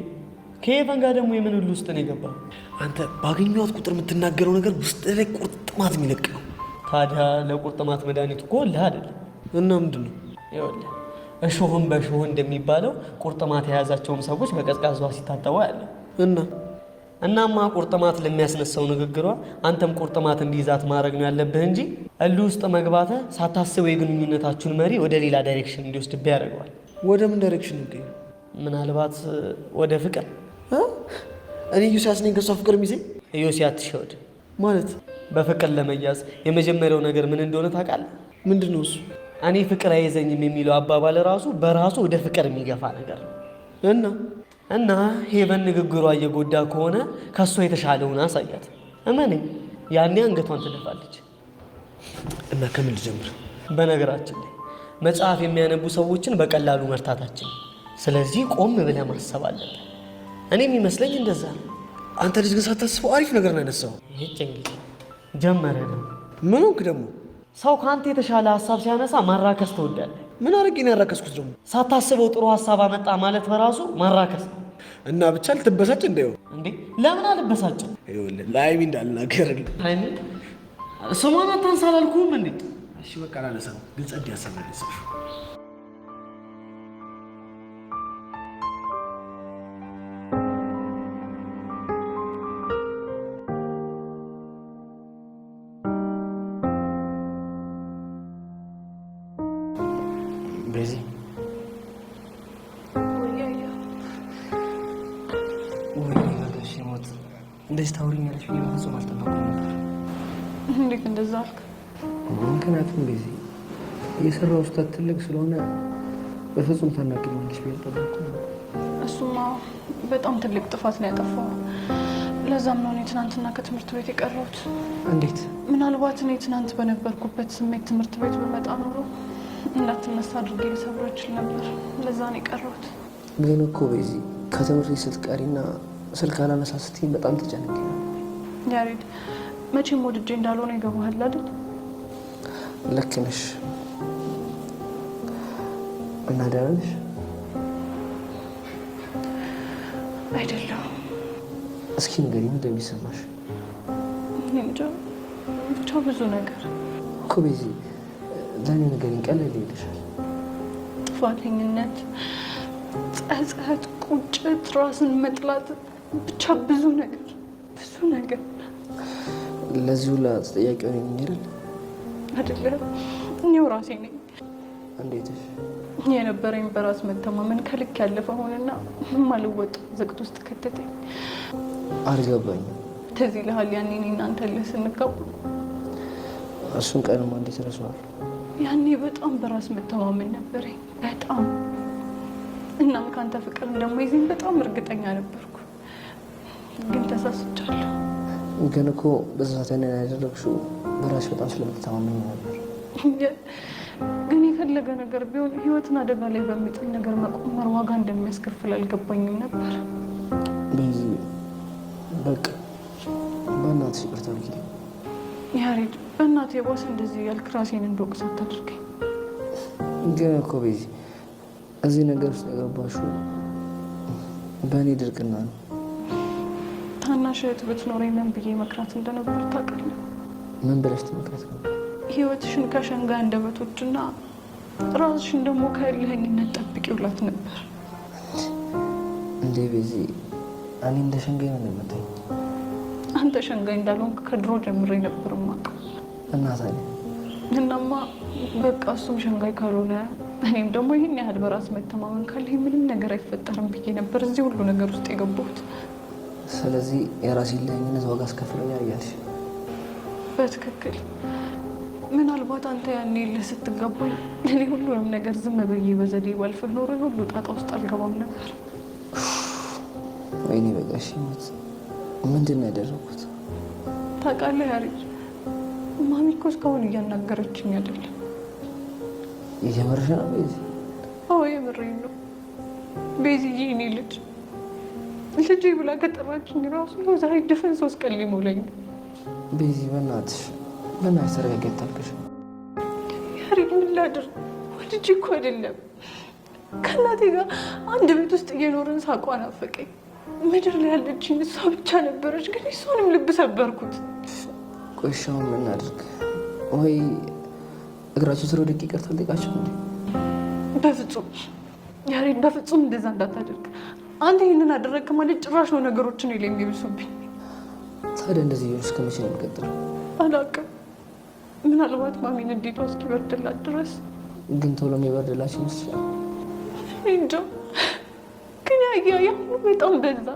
ከሄቨን ጋር ደግሞ የምን እልህ ውስጥ ነው የገባው? አንተ ባገኘኋት ቁጥር የምትናገረው ነገር ውስጥ ላይ ቁርጥማት የሚለቅ ነው። ታዲያ ለቁርጥማት መድኃኒቱ እኮ እልህ አይደለም። እና ምንድን ነው? ይኸውልህ እሾህን በእሾህ እንደሚባለው ቁርጥማት የያዛቸውን ሰዎች በቀዝቃዛ ውሃ ሲታጠቡ ያለ እናማ ቁርጥማት ለሚያስነሳው ንግግሯ አንተም ቁርጥማት እንዲይዛት ማድረግ ነው ያለብህ እንጂ እልህ ውስጥ መግባትህ ሳታስበው የግንኙነታችሁን መሪ ወደ ሌላ ዳይሬክሽን እንዲወስድብህ ያደርገዋል። ወደ ምን ዳይሬክሽን እንገኝ? ምናልባት ወደ ፍቅር። እኔ ዮሲያስ ነኝ ከሷ ፍቅር ሚዜ? ዮሲ አትሸወድ። ማለት በፍቅር ለመያዝ የመጀመሪያው ነገር ምን እንደሆነ ታውቃለህ? ምንድን ነው እሱ? እኔ ፍቅር አይዘኝም የሚለው አባባል ራሱ በራሱ ወደ ፍቅር የሚገፋ ነገር ነው። እና ሄቨን ንግግሯ እየጎዳ ከሆነ ከሷ የተሻለውን አሳያት። እመነኝ፣ ያኔ አንገቷን ትደፋለች። እና ከምን ልጀምር? በነገራችን ላይ መጽሐፍ የሚያነቡ ሰዎችን በቀላሉ መርታታችን። ስለዚህ ቆም ብለህ ማሰብ አለብህ። እኔ የሚመስለኝ እንደዛ ነው። አንተ ልጅ ግን ሳታስበው አሪፍ ነገር ነው ያነሳው። ይህች እንግዲህ ጀመረ ነው። ምን ሆንክ ደግሞ? ሰው ከአንተ የተሻለ ሀሳብ ሲያነሳ ማራከስ ትወዳለህ። ምን አድርጌ ነው ያራከስኩት ደግሞ? ሳታስበው ጥሩ ሀሳብ አመጣ ማለት በራሱ ማራከስ ነው። እና ብቻ ልትበሳጭ እንዳይሆን። እንዴ ለምን አልበሳጭም? ይኸውልህ ለሀይሚ እንዳልናገርልህ። ሀይሚ ስሟን አታንሳ አላልኩህም እንዴ? እሺ በቃ አላነሳም፣ ግን ጸድ ያሰማልሰሽ በዚህ እንደዚህ ታውሪኛለሽ ብዬ በፍጹም አልጠበኩም ነበር። እንዴት እንደዛ አልክ? ምክንያቱም በዚህ የሰራው ስህተት ትልቅ ስለሆነ በፍጹም ታናግሪኛለሽ ብዬ አልጠበኩም። እሱማ በጣም ትልቅ ጥፋት ነው ያጠፋው። ለዛም ነው እኔ ትናንትና ከትምህርት ቤት የቀረሁት። እንዴት? ምናልባት እኔ ትናንት በነበርኩበት ስሜት ትምህርት ቤት በመጣ ኖሮ እንዳትነሳ አድርጌ ልሰብሮ እችል ነበር። ለዛ ነው የቀረሁት። ግን እኮ በዚህ ከትምህርት ቤት ስትቀሪና ስልክ አላነሳ ስትይ በጣም ተጨነቄ ነው። ያሬድ መቼም ወድጄ እንዳልሆነ ይገባሃል አይደል? ልክ ነሽ። እና ደህና ነሽ? አይደለም። እስኪ ንገሪኝ፣ ምን እንደሚሰማሽ? እኔ እንጃ ብቻ ብዙ ነገር እኮ በዚህ ለእኔ ንገሪኝ፣ ቀለል ይልሻል። ጥፋተኝነት፣ ጸጸት፣ ቁጭት፣ ራስን መጥላት፣ ብቻ ብዙ ነገር ለዚህ ሁላ ተጠያቂ ሆነኝ አይደል? አይደለም፣ እኔው ራሴ ነኝ። እንዴትሽ? የነበረኝ በራስ መተማመን ከልክ ያለፈ ሆነና የማልወጣ ዘቅት ውስጥ ከተተኝ። አልገባኝም። ትዝ ይልሃል ያኔ እኔ እናንተ ስንጋባ? እሱን ቀንማ እንዴት ረሳዋለሁ? ያኔ በጣም በራስ መተማመን ነበረኝ፣ በጣም። እናም ከአንተ ፍቅር እንደማይዘኝ በጣም እርግጠኛ ነበርኩ። ግን ተሳስቻለሁ። ግን እኮ በዛ ሰዓት ያንን ያደረግሽው በራስሽ በጣም ስለምትተማመኝ ነበር። ግን የፈለገ ነገር ቢሆን ህይወትን አደጋ ላይ በሚጥል ነገር መቆመር ዋጋ እንደሚያስከፍል አልገባኝም ነበር። በዚህ በቃ በእናትሽ ይቅርታ አድርጊልኝ። ያሬድ በእናትህ የባሰ እንደዚህ ያልክ ራሴን እንደወቅስ አታድርገኝ። ግን እኮ በዚህ እዚህ ነገር ውስጥ የገባሽው በእኔ ድርቅና ነው። ታናሽ እህት ብትኖረኝ ምን ብዬ መክራት እንደነበር ታውቃለህ? ምን ብለሽ ትመክራት ነው? ህይወትሽን ከሸንጋይ አንደበቶችና ራስሽን ደግሞ ከእልህኝነት ጠብቂው እላት ነበር። እንዴ ቤዚ፣ እኔ እንደ ሸንጋይ ነው የምመጣኝ? አንተ ሸንጋይ እንዳልሆንክ ከድሮ ጀምሬ ነበር የማውቀው። እና ታዲያ? እናማ በቃ እሱም ሸንጋይ ካልሆነ እኔም ደግሞ ይህን ያህል በራስ መተማመን ካለኝ ምንም ነገር አይፈጠርም ብዬ ነበር እዚህ ሁሉ ነገር ውስጥ የገባሁት። ስለዚህ የራሴን ለህኝነት ዋጋ አስከፍለኛል እያልሽ? በትክክል። ምናልባት አንተ ያኔ የለህ ስትገባኝ እኔ ሁሉንም ነገር ዝም ብዬ በዘዴ ባልፍህ ኖሮ ሁሉ ጣጣ ውስጥ አልገባም ነበር። ወይኔ በቃሽ። ምንድን ነው ያደረኩት? ታውቃለህ ያሬድ፣ ማሚ እኮ እስካሁን እያናገረችኝ አይደለም። እየመረሽ ነው ቤዚ? አዎ የምሬን ነው ቤዚዬ። እኔ ልጅ ብላ ከጠራችኝ ራሱ ዛሬ ድፍን 3 ቀን ሊሞላኝ ነው። ቤዚ በእናትሽ ተረጋጊ፣ አታልቅሽ። ያሬድ ምን ላድርግ? ወልጄ እኮ አይደለም ከእናቴ ጋር አንድ ቤት ውስጥ እየኖርን ሳቋ ናፈቀኝ። ምድር ላይ ያለችኝ እሷ ብቻ ነበረች፣ ግን እሷንም ልብ ሰበርኩት። ቆሻውን ምን እናድርግ? ወይ እግራቸው ስር ወድቄ ይቅርታ ልጠይቃቸው እንዴ? በፍጹም ያሬድ፣ በፍጹም እንደዛ እንዳታደርግ። አንተ ይህንን አደረግክ ማለት ጭራሽ ነው ነገሮችን ላይ የሚብሱብኝ። ታዲያ እንደዚህ እየሆንሽ እስከ መቼ ነው የምትቀጥለው? አላውቅም። ምናልባት ማሚን እንዴቷ እስኪበርድላት ድረስ። ግን ቶሎ የሚበርድላቸው ይመስላል። እንጃ፣ ግን ያ በጣም በዛ።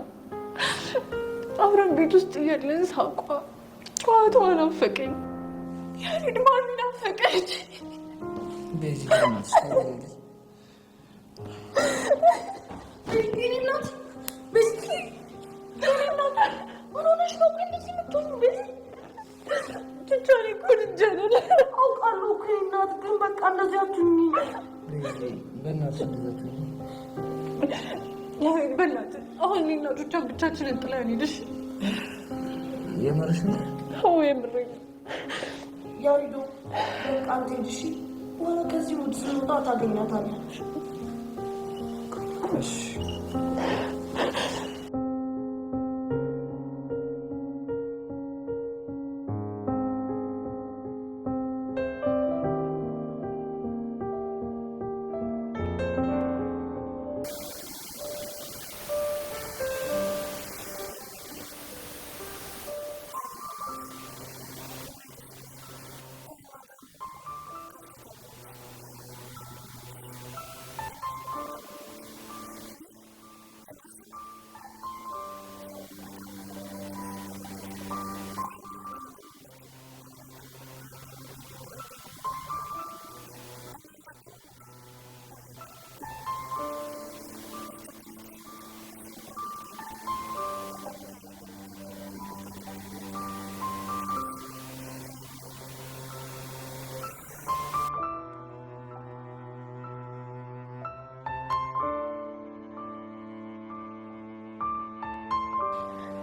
አብረን ቤት ውስጥ እያለን ሳቋ፣ ጨዋታዋ ናፈቀኝ። ያሬድ ማሚ ናፈቀች። በዚህ በእናትህ አሁን እኔና ቹቻ ብቻችንን ጥለን ሄድሽ። የምርሽ ነው? አዎ የምሬን ነው። ያሪዶ በቃ አንተ ሂድ እሺ። ወደ ከዚህ ውድ ስንወጣ ታገኛታለህ። እሺ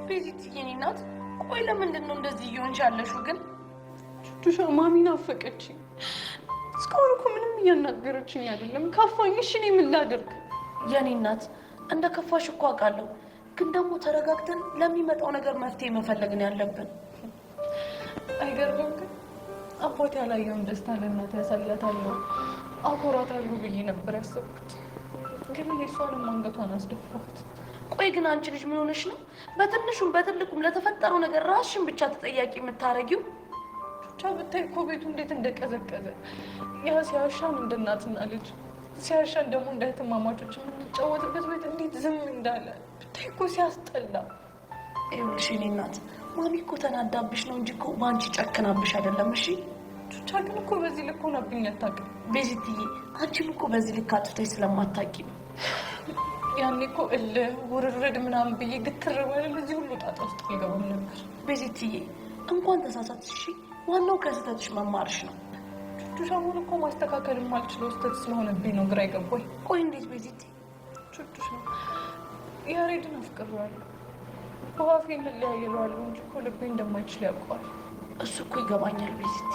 ቤዚት የኔ ናት። ቆይ ለምንድን ነው እንደዚህ እየሆንሽ ያለሽው ግን? ቹቻ ማሚ ናፈቀችኝ። እስካሁን እኮ ምንም እያናገረችኝ አይደለም። ካፋኝ እሺ እኔ ምን ላድርግ? የኔ ናት እንደ ከፋሽ እኮ አውቃለሁ፣ ግን ደግሞ ተረጋግተን ለሚመጣው ነገር መፍትሄ መፈለግ ነው ያለብን። አይገርምም? ግን አባቴ ያላየውን ደስታ ለእናቴ ያሳያታለሁ፣ አኮራታለሁ ብዬ ነበር ያሰብኩት። ግን እሷንም አንገቷን አስደፋት። ቆይ ግን አንቺ ልጅ ምን ሆነሽ ነው በትንሹም በትልቁም ለተፈጠረው ነገር ራስሽን ብቻ ተጠያቂ የምታረጊው? ብቻ ብታይ እኮ ቤቱ እንዴት እንደቀዘቀዘ። ያ ሲያሻን እንደ እናትና ልጅ ሲያሻን ደግሞ እንደ እህትማማቾች የምንጫወትበት ቤት እንዴት ዝም እንዳለ ብታይ እኮ ሲያስጠላ። ይኸውልሽ የእኔ እናት ማሚ እኮ ተናዳብሽ ነው እንጂ እኮ በአንቺ ጨክናብሽ አይደለም። እሺ ብቻ ግን እኮ በዚህ ልክ ሆናብኝ አታውቅም። ቤዚትዬ አንቺም እኮ በዚህ ልክ አጥፍተሽ ስለማታውቂ ነው። ያኔ እኮ እልህ ውርርድ ምናምን ብዬ ግትር ባለ እዚህ ሁሉ ጣጣ ውስጥ አልገባም ነበር። ቤዚትዬ እንኳን ተሳሳትሽ፣ እሺ ዋናው ከስህተትሽ መማርሽ ነው። ቹቹሻውን እኮ ማስተካከል የማልችለው ስህተት ስለሆነብኝ ነው ግራ የገባኝ። ቆይ እንዴት ቤዚት? ቹቹሻ ያሬድን አፍቅሬዋለሁ፣ በዋፌ እንለያየዋለሁ እንጂ እኮ ልቤ እንደማይችል ያውቀዋል። እሱ እኮ ይገባኛል ቤዚት።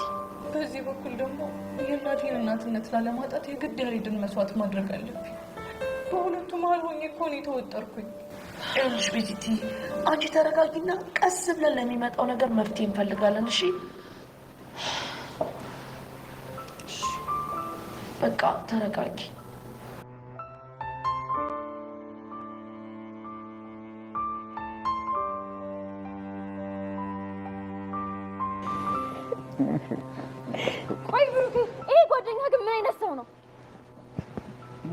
በዚህ በኩል ደግሞ የእናቴን እናትነት ላለማጣት የግድ ያሬድን መስዋዕት ማድረግ አለብኝ። መሀል ሆኜ እኮ ነው የተወጠርኩኝ። ይኸውልሽ ቤቲቲ አንቺ ተረጋጊና ቀስ ብለን ለሚመጣው ነገር መፍትሄ እንፈልጋለን። እሺ በቃ ተረጋጊ። ቆይ ብሩክ፣ ይሄ ጓደኛ ግን ምን አይነት ሰው ነው?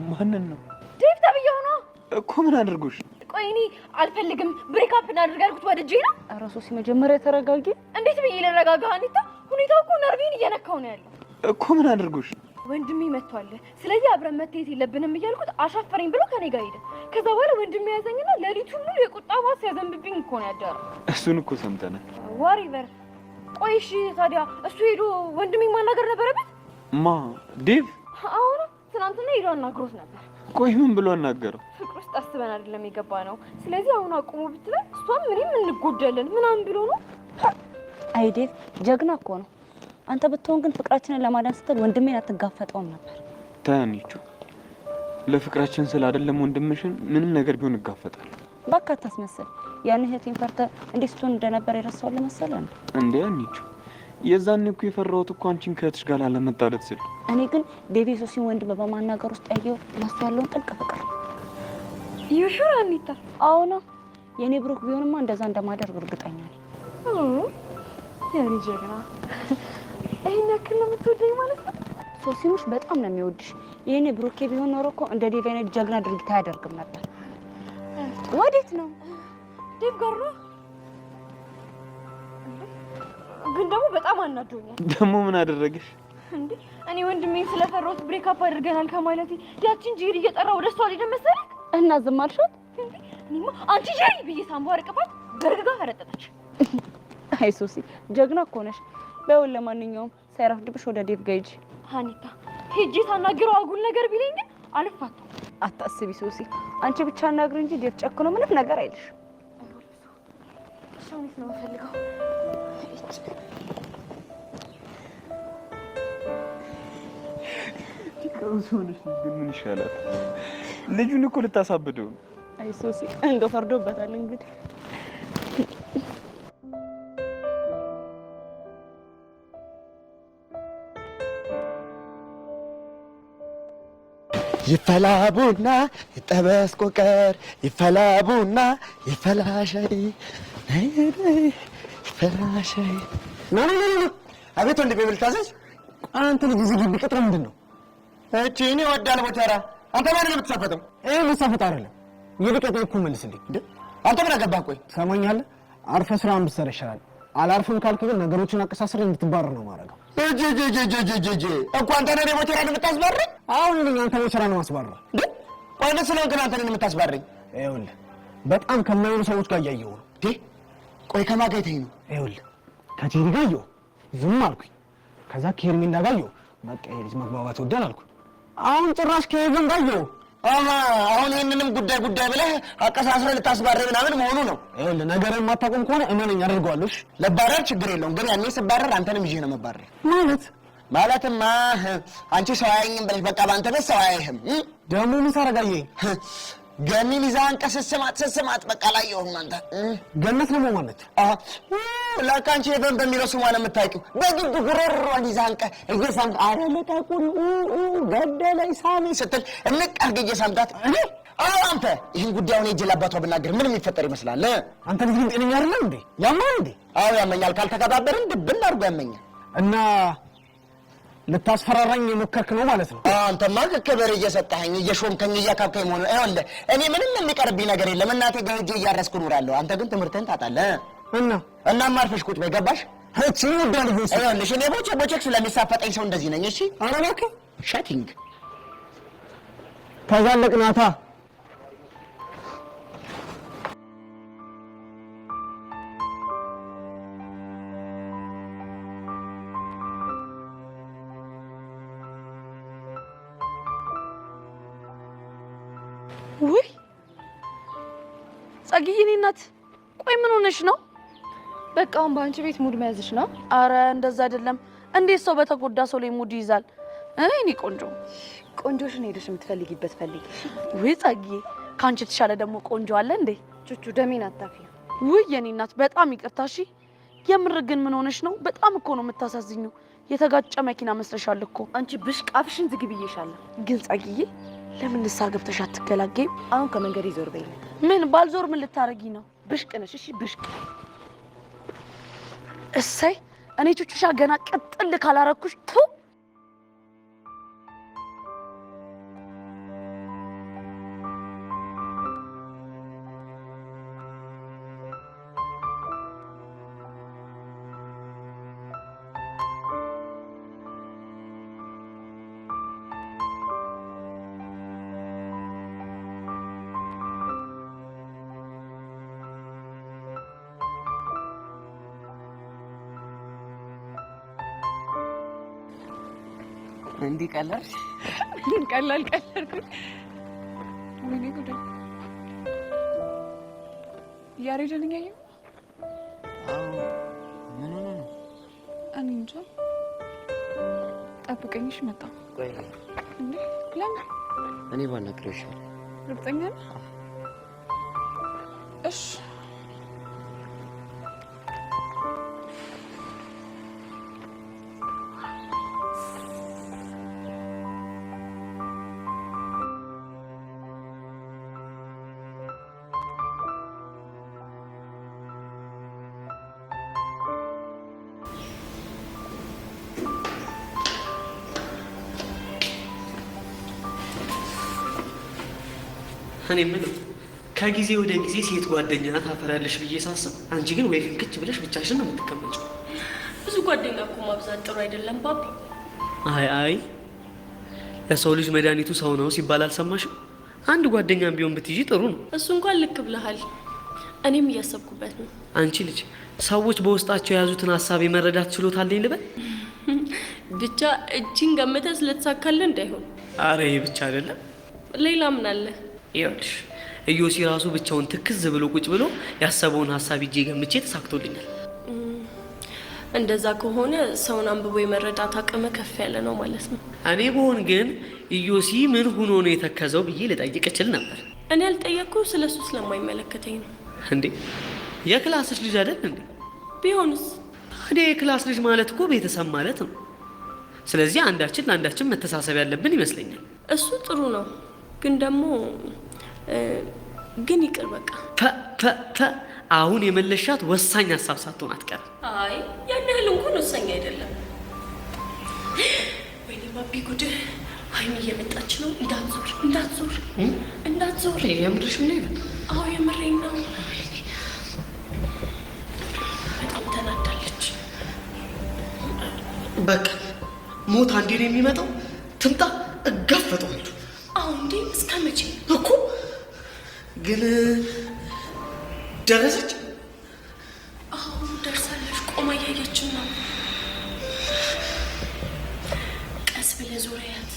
ማንን ነው? ዴቭ ተብዬው ነው እኮ። ምን አድርጎሽ? ቆይ እኔ አልፈልግም ብሬክአፕ እናድርግ ያልኩት ወድጄ ነው። ኧረ ሶሲ መጀመሪያ ተረጋጊ። እንዴት ብዬ ልረጋጋ አኒታ? ሁኔታው እኮ ነርቬን እየነካው ነው ያለው እኮ። ምን አድርጎሽ? ወንድሜ መጥቷል፣ ስለዚህ አብረን መታየት የለብንም እያልኩት አሻፈረኝ ብሎ ከኔ ጋር ሄደ። ከዛ በኋላ ወንድሜ ያዘኝና ሌሊቱን ሙሉ የቁጣ ባስ ያዘንብብኝ እኮ ነው ያደረው። እሱን እኮ ሰምተናል። ዋሪቨር። ቆይ እሺ ታዲያ እሱ ሄዶ ወንድሜ ማናገር ነበረበት? ማ ዴቭ? አሁን ትናንትና ሄዶ አናግሮት ነበር። ቆይ ምን ብሎ አናገረው? ፍቅር ውስጥ አስበን አይደለም የገባ ነው። ስለዚህ አሁን አቁሙ ብትለን እሷም ምንም እንጎዳለን ምናምን ብሎ ነው። አይ ዴቭ ጀግና እኮ ነው። አንተ ብትሆን ግን ፍቅራችንን ለማዳን ስትል ወንድሜን አትጋፈጠውም ነበር። ታኒቹ ለፍቅራችን ስለ አይደለም ወንድምሽን ምንም ነገር ቢሆን እጋፈጣለሁ። በቃ አታስመስል። ያን እህቴን ፈርተህ እንዴት ስትሆን እንደነበር የረሳው ለመሰለህ እንዴ? አኒቹ የዛኔ እኮ የፈራሁት እኮ አንቺን ከእህትሽ ጋር ላለመጣለት ስል። እኔ ግን ዴቪ ሶሲን ወንድም በማናገር ውስጥ ያየው ለሱ ያለውን ጥልቅ ፍቅር። ይሹር አኒታ? አዎ ነው። የኔ ብሩክ ቢሆንማ እንደዛ እንደማደርግ እርግጠኛ ነኝ። የኔ ጀግና። ይሄን ያክል ነው የምትወደኝ ማለት ነው? ሶሲሙሽ በጣም ነው የሚወድሽ። የኔ ብሩኬ ቢሆን ኖሮ እኮ እንደ ዴቪ አይነት ጀግና ድርጊት አያደርግም ነበር። ወዴት ነው? ዴቭ ጋር ነው። ግን ደግሞ በጣም አናዶኛል። ደግሞ ምን አደረገሽ እንዴ? እኔ ወንድሜን ስለፈራሁት ብሬክአፕ አድርገናል ከማለቴ ያቺን ጄሪ እየጠራ ወደ እሷ ሊደም መሰለኝ እና ዝም አልሻት? እኔማ አንቺ ጄሪ ብዬ ሳንቧርቅባት ገርግጋ ፈረጠጠች። አይ ሶሲ ጀግና እኮ ነሽ። በይውን ለማንኛውም ሳይረፍድብሽ ወደ ዴቭ ጋር ሂጂ። ሀኒታ ሄጄ ሳናግረው አጉል ነገር ቢለኝ ግን አልፋታም። አታስቢ ሶሲ፣ አንቺ ብቻ አናግሪ እንጂ ዴቭ ጨክኖ ምንም ነገር አይልሽ። ሻውኒት ነው የምፈልገው። ሆነሽ ግን ምን ይሻላል? ልጁን እኮ ልታሳብደው። አይ ሶሲ እንደው ፈርዶበታል እንግዲህ። ይፈላ ቡና ይጠበስ ቆቀር፣ ይፈላ ቡና ይፈላ ሻይ፣ ይፈላ ሻይ። ና ና ና ና። አቤት ወንድሜ ልታዘዝ? አንተ ልጅ እዚህ ግቢ ቅጥር ምንድን ነው? እቺ እኔ ወዳል ቦታራ። አንተ ማን ነው የምትሳፈጠው? ልሳፈጥ አይደለም ይልቀጥ እኮ መልስልኝ። አንተ ምን አገባህ? ቆይ ትሰማኛለህ? አርፈህ ስራህን ብትሰራ ይሻላል። አላርፍም ካልክ ግን ነገሮችን አቀሳስረህ እንድትባረር ነው ማረጋው። እጂ እኮ አንተ ነህ ቦታራ የምታስባረኝ? አሁን ልኝ አንተ ቦታራ ነው ማስባረር እንዴ? ቆይ ለስለህ ግን አንተ ነህ የምታስባረኝ። ይኸውልህ በጣም ከማይሆኑ ሰዎች ጋር እያየሁ ነው እንዴ? ቆይ ከማን ጋር የተኝ ነው? ይኸውልህ ከቴሪ ጋር እየው ዝም አልኩኝ። ከዛ ከሄርሜላ ጋር እየው በቃ ይሄ ልጅ መግባባት ወደን አልኩ። አሁን ጭራሽ ከሄቨን ጋር እየው። አሁን ይህንንም ጉዳይ ብለህ አቀሳስረህ ልታስባረር ምናምን መሆኑ ነው። ይኸውልህ ነገርን የማታውቁም ከሆነ እመነኝ አደርገዋለሁ። ለባረር ችግር የለውም ግን ያኔ ስባረር አንተንም ይዤ ነው መባረር። ማለትማ አንቺ ሰው አያየኝም ብለሽ በቃ በአንተ ቤት ሰው አያይህም። ደግሞ ምን ታረጋየኝ? ገኒን ይዛን ስስማት በቃ ላየሁም። አንተ ገነት ነው ማለት ለካ አንቺ ሄቨን በሚለው ስሟ ነው የምታውቂው። በግድ ጉሮሮን ይዛንቀ እየሳምክ አረ ለታቁን ገደለኝ ሳሚ ስትል እንቅ አድርጌ እየሳምካት አንተ ይህን ጉዳዩን ሄጄ ለአባቷ ብናገር ምን የሚፈጠር ይመስላል? አንተ ልጅ ግን ጤነኛ አይደለም እንዴ? ያማል እንዴ? አዎ ያመኛል። ካልተከባበርን ድብን አድርጎ ያመኛል። እና ልታስፈራራኝ የሞከርክ ነው ማለት ነው? አንተማ ክብር እየሰጠኸኝ እየሾምከኝ እያካብከኝ መሆኑ ይኸውልህ፣ እኔ ምንም የሚቀርብኝ ነገር የለም። እናቴ ጋር ሄጄ እያረስኩ እኖራለሁ። አንተ ግን ትምህርትህን ታጣለህ። እናማ አርፈሽ ቁጭ በይ። ገባሽ? እቺ ወዳል ነው። ይኸውልሽ እኔ ቦቼክ ስለሚሳፈጠኝ ሰው እንደዚህ ነኝ። እሺ ኧረ እባክህ ሸቲንግ ተዛለቅናታ። ውይ ጸግዬ፣ እኔ እናት ቆይ ምን ሆነሽ ነው? በቃ አሁን በአንቺ ቤት ሙድ መያዝሽ ነው? አረ እንደዛ አይደለም። እንዴት ሰው በተጎዳ ሰው ላይ ሙድ ይይዛል? እኔ ቆንጆ ቆንጆሽን ሄደሽ የምትፈልጊበት ፈልጊ። ውይ ጸግዬ፣ ካንቺ ተሻለ ደግሞ ቆንጆ አለ እንዴ? ቹቹ ደሜን አታፊ። ውይ የኔ እናት በጣም ይቅርታ እሺ። የምር ግን ምን ሆነሽ ነው? በጣም እኮ ነው የምታሳዝኘው። የተጋጨ መኪና መስለሻል እኮ አንቺ ብሽቅ አፍሽን ዝግ ብዬሻለሁ። ግን ጸግዬ ለምን ንስሓ ገብተሽ አትገላገይም? አሁን ከመንገድ ይዞር በይ። ምን ባልዞር ምን ልታረጊ ነው? ብሽቅ ነሽ። እሺ ብሽቅ። እሰይ እኔ ቹቹሻ ገና ቀጥል ካላረኩሽ ቱ እንዲህ ቀላልሽ? ቀላል ቀላልኩኝ። ወይኔ ጉዴ! ያሬድን እያየሁ ምን ሆነ ነው? እኔ እንጃ። ጠብቀኝሽ መጣ። ቆይ እንዴ ለምን? እኔ ባናግረው ይሻላል። እርግጠኛ ነህ? እሺ እኔ የምለው ከጊዜ ወደ ጊዜ ሴት ጓደኛ ታፈራለሽ ብዬ ሳስብ፣ አንቺ ግን ወይ ፍንክች ብለሽ ብቻሽን ነው የምትቀመጪው። ብዙ ጓደኛ እኮ ማብዛት ጥሩ አይደለም ባቢ። አይ ለሰው ልጅ መድኃኒቱ ሰው ነው ሲባል አልሰማሽም? አንድ ጓደኛም ቢሆን ብትይዢ ጥሩ ነው። እሱ እንኳን ልክ ብለሃል። እኔም እያሰብኩበት ነው። አንቺ ልጅ ሰዎች በውስጣቸው የያዙትን ሀሳብ የመረዳት ችሎታ አለኝ ልበል? ብቻ እጅን ገምተህ ስለተሳካልህ እንዳይሆን። አረ ይሄ ብቻ አይደለም፣ ሌላ ምን አለ? ይኸውልሽ ኢዮሲ ራሱ ብቻውን ትክዝ ብሎ ቁጭ ብሎ ያሰበውን ሀሳብ ይዤ ገምቼ ተሳክቶልኛል። እንደዛ ከሆነ ሰውን አንብቦ የመረዳት አቅም ከፍ ያለ ነው ማለት ነው። እኔ በሆን ግን ኢዮሲ ምን ሆኖ ነው የተከዘው ብዬ ልጠይቅ እችል ነበር። እኔ አልጠየቅኩ፣ ስለሱ ስለማይመለከተኝ ነው። እንዴ የክላስሽ ልጅ አይደል እንዴ? ቢሆንስ? ታዲያ የክላስ ልጅ ማለት እኮ ቤተሰብ ማለት ነው። ስለዚህ አንዳችን ለአንዳችን መተሳሰብ ያለብን ይመስለኛል። እሱ ጥሩ ነው፣ ግን ደግሞ ግን ይቅር በቃ። አሁን የመለሻት ወሳኝ ሀሳብ ሳትሆን አትቀርም። አይ ያን ያህል እንኳን ወሳኝ አይደለም። ወይኔ ባቢ ጉድ! ሀይሚ እየመጣች ነው። እንዳትዞር። የምርሽ ምን ይላል? አዎ የምሬን ነው። በጣም ተናዳለች። በቃ ሞት አንዴ ነው የሚመጣው። ትምጣ፣ እጋፈጠዋለሁ። አሁን እንዴ እስከ መቼ እኮ ግን ደረሰች? አዎ ደርሳለች። ቆማ እያየችን ነው። ቀስ ብለህ ዞሪያት።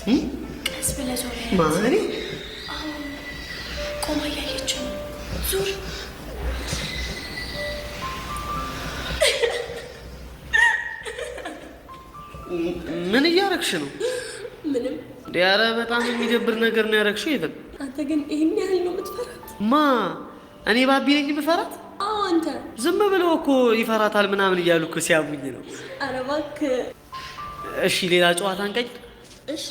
ማን? አዎ ቆማ እያየችን ነው። ዞር። ምን እያረግሽ ነው? ምንም። ኧረ በጣም የሚደብር ነገር ነው ያረግሽው። ይተን አንተ ግን ይሄን ያህል ነው የምትፈራት? ማ እኔ ባቢ ነኝ የምፈራት? አዎ አንተ። ዝም ብለው እኮ ይፈራታል ምናምን እያሉ እኮ ሲያሙኝ ነው። ኧረ እባክህ። እሺ ሌላ ጨዋታ እንቀይር። እሺ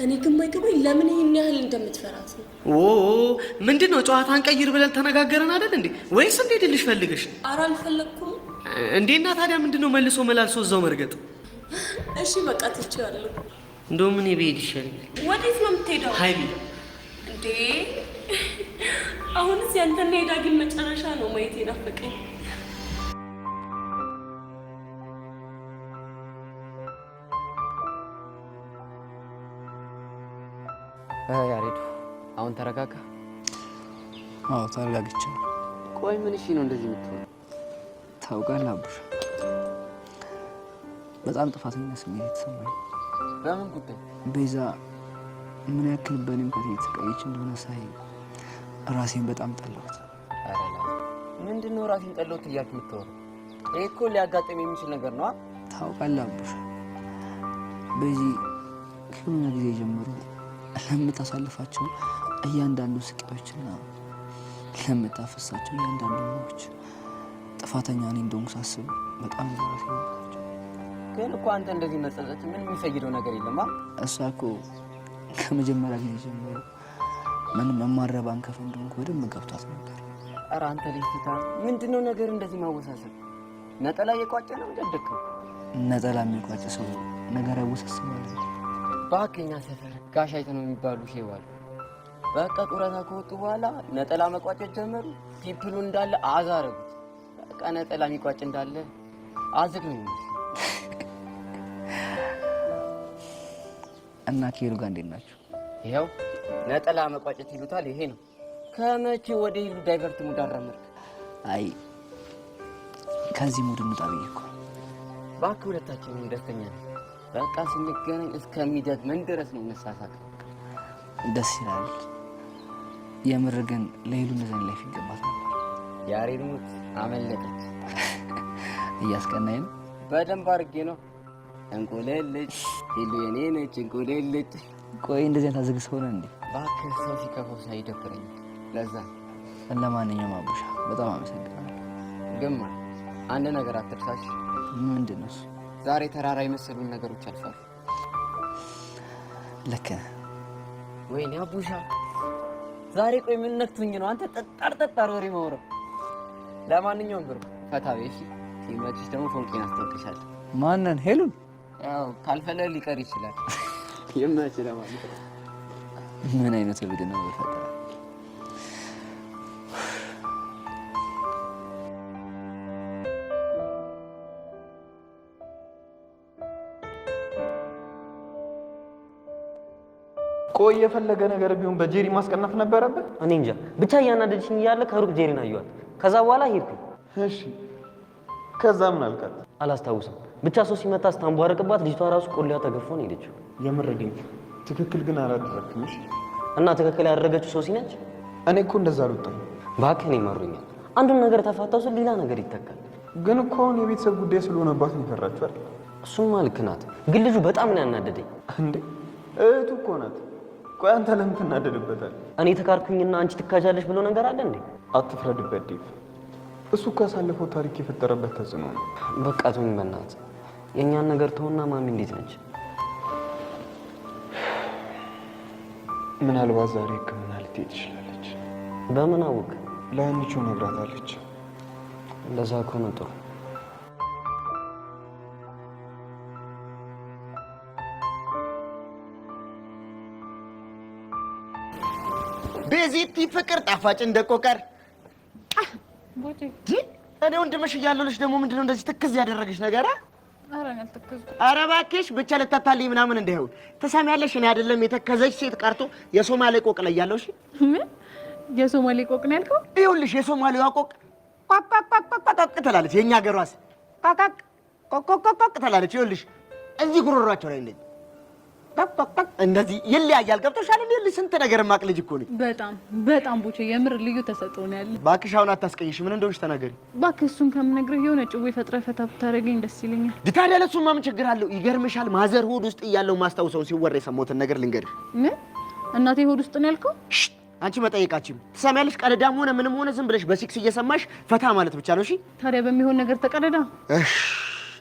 እኔ ግን ማይገባኝ ለምን ይሄን ያህል እንደምትፈራት ነው። ምንድን ነው ጨዋታ እንቀይር ብለን ተነጋገረን አይደል እንዴ? ወይስ እንዴድልሽ ፈልገሽ? ኧረ አልፈለግኩም። እንዴና ታዲያ ምንድን ነው መልሶ መላልሶ እዛው መርገጥ? እሺ በቃ ትችላለሁ። እንደውም እኔ ብሄድ ይሻለኛል። ወዴት ነው የምትሄደው? ሀይሚ እንዴ አሁንስ ያንተና የዳግም መጨረሻ ነው ማየት የናፈቀኝ። ያሬዱ አሁን ተረጋጋ። አዎ ተረጋግቻለሁ። ቆይ ምን እሺ ነው እንደዚህ የምትሆነው? ታውቃለህ አቡሽ፣ በጣም ጥፋተኛ ስሜት የተሰማኝ። በምን ጉዳይ? ቤዛ ምን ያክል በእኔ ምክንያት የተሰቃየች እንደሆነ ሳይ ራሴን በጣም ጠላሁት። አረላ ምንድነው ራሴን ጠላሁት እያልክ የምትወራው? ይሄ እኮ ሊያጋጥም የሚችል ነገር ነው። ታውቃለህ አቡሽ፣ በዚህ ከሆነ ጊዜ ጀምሮ ለምታሳልፋቸው እያንዳንዱ ስቃዮችና ለምታፈሳቸው እያንዳንዱ ሞች ጥፋተኛ እኔ እንደሆንኩ ሳስብ በጣም ዛሬ ግን እኮ አንተ እንደዚህ መጸጸት ምን የሚፈይደው ነገር የለም። እሷ እኮ ከመጀመሪያ ጊዜ ጀምሮ ምንም የማረባን ከፍ እንደሆንኩ በደንብ ገብቷት ነበር። ኧረ አንተ ልጅታ ምንድነው ነገር እንደዚህ ማወሳሰብ? ነጠላ የቋጨ ነው እንደደከው ነጠላ የሚቋጭ ሰው ነገር ያወሳስባል። ባከኛ ሰፈር ጋሽ አይተ ነው የሚባሉ ሼዋል በቃ ጡረታ ከወጡ በኋላ ነጠላ መቋጨት ጀመሩ። ፒፕሉ እንዳለ አዛረጉት። በቃ ነጠላ የሚቋጭ እንዳለ አዝግ ነው። እና ከሄሉ ጋር እንዴት ናችሁ? ይኸው ነጠላ መቋጨት ይሉታል ይሄ ነው። ከመቼ ወደ ሄሉ ዳይቨርት ሙድ አራመድክ? አይ ከዚህ ሙድ እንውጣ ብዬ እኮ። እባክህ ሁለታችንም ደስተኛ ነን። በቃ ስንገናኝ እስከሚደክመን ድረስ ነው እንሳሳቅ። ደስ ይላል። የምር ግን ለሄሉ እንደዚህ ላይፍ ይገባት ነበር። ያሬድ ሙት አመለጠች። እያስቀናኝ ነው። በደንብ አድርጌ ነው። እንቁልልጭ ሄሉ የኔ ነች እንቁልልጭ። ቆይ እንደዚህ ታዝግ ሰው ነህ እንዴ? እባክህ ሰው ሲከፋው ሳይደብረኝ ለዛ። ለማንኛውም አቡሻ በጣም አመሰግናለሁ። ግማ አንድ ነገር አትርሳሽ። ምንድን ነው እሱ? ዛሬ ተራራ የመሰሉን ነገሮች አልፋሉ። ልክ ነህ። ወይኔ አቡሻ ዛሬ ቆይ ምን ነክቶኝ ነው አንተ ጠጣር ወሬ ማውራት? ለማንኛውም ብሩ ፈታ በይ ሲመችሽ ደግሞ ፎንቄን አስታውቅሻለሁ። ማንን? ሄሉን? ያው ካልፈለግ ሊቀር ይችላል። ይመች ለማለት ምን አይነት እብድ ነው በፈጠረ። ቆይ የፈለገ ነገር ቢሆን በጄሪ ማስቀናት ነበረበት። እኔ እንጃ ብቻ እያናደድሽኝ እያለ ከሩቅ ጄሪን አየኋት። ከዛ በኋላ ሄድኩኝ። እሺ ከዛ ምን አልካት? አላስታውስም። ብቻ ሰው ሲመታ ስታንቧረቅባት ልጅቷ ራሱ ቆሌዋ ተገፎ ነው ሄደችው። የምርግኝ ትክክል ግን አላደረክም። እሺ እና ትክክል ያደረገችው ሶሲ ነች? እኔ እኮ እንደዛ አልወጣኝ። እባክህ እኔ መሩኛል። አንዱን ነገር ተፋታው ስል ሌላ ነገር ይተካል። ግን እኮ አሁን የቤተሰብ ጉዳይ ስለሆነባት ነው የፈራችሁ አይደል? እሱማ ልክ ናት። ግን ልጁ በጣም ነው ያናደደኝ። እንዴ እህቱ እኮ ናት። ቆይ አንተ ለምን ትናደድበታለህ? እኔ ተካርኩኝና አንቺ ትካጃለሽ ብሎ ነገር አለ እንዴ? አትፍረድበት ዴቭ። እሱ እኮ ያሳለፈው ታሪክ የፈጠረበት ተጽዕኖ ነው። በቃ ተውኝ በእናትህ። የእኛን ነገር ተውና ማሚ እንዴት ነች? ምናልባት ዛሬ ሕክምና ልትሄድ ትችላለች። በምን አወቅ? ለአንቺ ነግራታለች። እንደዛ ከሆነ ጥሩ። ቤዚቲ ፍቅር ጣፋጭ እንደቆቀር እኔ ወንድምሽ እያለሁልሽ ደግሞ ምንድነው እንደዚህ ትክዝ ያደረገሽ ነገር? ኧረ እባክሽ ብቻ ልታታልኝ ምናምን እንዳይሆን ትሰሚያለሽ። እኔ አይደለም የተከዘች ሴት ቀርቶ የሶማሌ ቆቅ ላይ ያለው። እሺ ምን የሶማሌ ቆቅ ነው ያልከው? ይኸውልሽ የሶማሌዋ ቆቅ ቋቋቋቋቋቋ ትላለች። የኛ ሀገሯስ ቋቋቅ ቆቆቆቆቅ ትላለች። ይኸውልሽ እዚህ ጉሮሯቸው ላይ እንደዚህ እንደዚህ ይለያያል። ገብቶሻል? እንዴ ስንት ነገር ማቅ ልጅ እኮ ነኝ። በጣም ቡቼ የምር ልዩ ተሰጥኦ ነው ያለ። እባክሽ አሁን አታስቀይሽ። ምን እንደሆነሽ ተናገሪ። እባክህ እሱን ከምነግርህ የሆነ ጭዌ ፈጥረህ ፈታ ብታደርገኝ ደስ ይለኛል። ታዲያ ለእሱማ ምን ችግር አለው? ይገርምሻል፣ ማዘር ሆድ ውስጥ እያለው ማስታውሰውን ሲወራ የሰማሁትን ነገር ልንገርሽ። ምን እናቴ ሆድ ውስጥ ነው ያልከው? አንቺ መጠየቃችም ትሰሚያለሽ። ቀደዳም ሆነ ምንም ሆነ ዝም ብለሽ በሲክስ እየሰማሽ ፈታ ማለት ብቻ ነው። እሺ ታዲያ በሚሆን ነገር ተቀደዳ።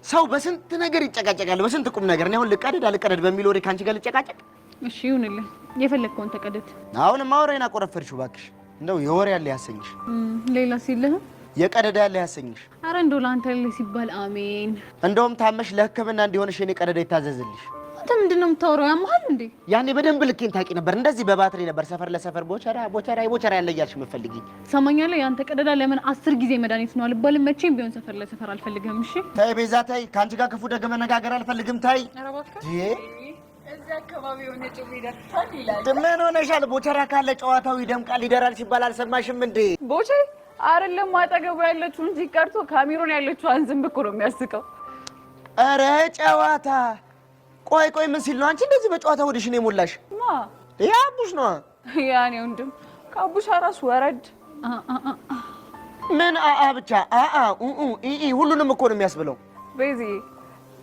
ሰው በስንት ነገር ይጨቃጨቃል፣ በስንት ቁም ነገር። እኔ አሁን ልቀደድ በሚል ወሬ ካንቺ ጋር ልጨቃጨቅ? እሺ ይሁንልህ፣ የፈለግከውን ተቀደድ። አሁን ማውራዬን አቆረፈርሽው። እባክሽ እንደው የወሬ ያለ ያሰኝሽ፣ ሌላ ሲልህ የቀደዳ ያለ ያሰኝሽ። አረ እንደው ለአንተ ያለ ሲባል አሜን። እንደውም ታመሽ ለሕክምና እንዲሆንሽ እኔ ቀደዳ ይታዘዝልሽ። አንተ ምንድነው የምታወራው? ያመሃል እንዴ? ያኔ በደንብ ልኬን ታውቂ ነበር። እንደዚህ በባትሪ ነበር ሰፈር ለሰፈር ቦቸራ ያለ እያልሽ የምትፈልጊኝ። ሰማኛለህ? ያንተ ቀደዳ ለምን 10 ጊዜ መድኃኒት ነው አልባልም። መቼም ቢሆን ሰፈር ለሰፈር አልፈልግም። እሺ ተይ ቤዛ ተይ፣ ከአንቺ ጋር ክፉ ደግ መነጋገር አልፈልግም። ተይ እዚህ አካባቢ የሆነ ጭው ይደርሳል ይላል። ምን ሆነሻል? ቦቸራ ካለ ጨዋታው ይደምቃል ይደራል ሲባል አልሰማሽም እንዴ? ቦቼ አይደለም አጠገቡ ያለችው እንጂ ቀርቶ ካሜሮን ያለችው አንዝም እኮ ነው የሚያስቀው። ኧረ ጨዋታ ቆይ ምን ሲል ነው አንቺ እንደዚህ በጨዋታ ወደሽን የሞላሽ? ማ ያ አቡሽ ነው። ያኔ ወንድም ከአቡሽ ራስ ወረድ ምን ብቻ ሁሉንም እኮ ነው የሚያስብለው። ቤዚ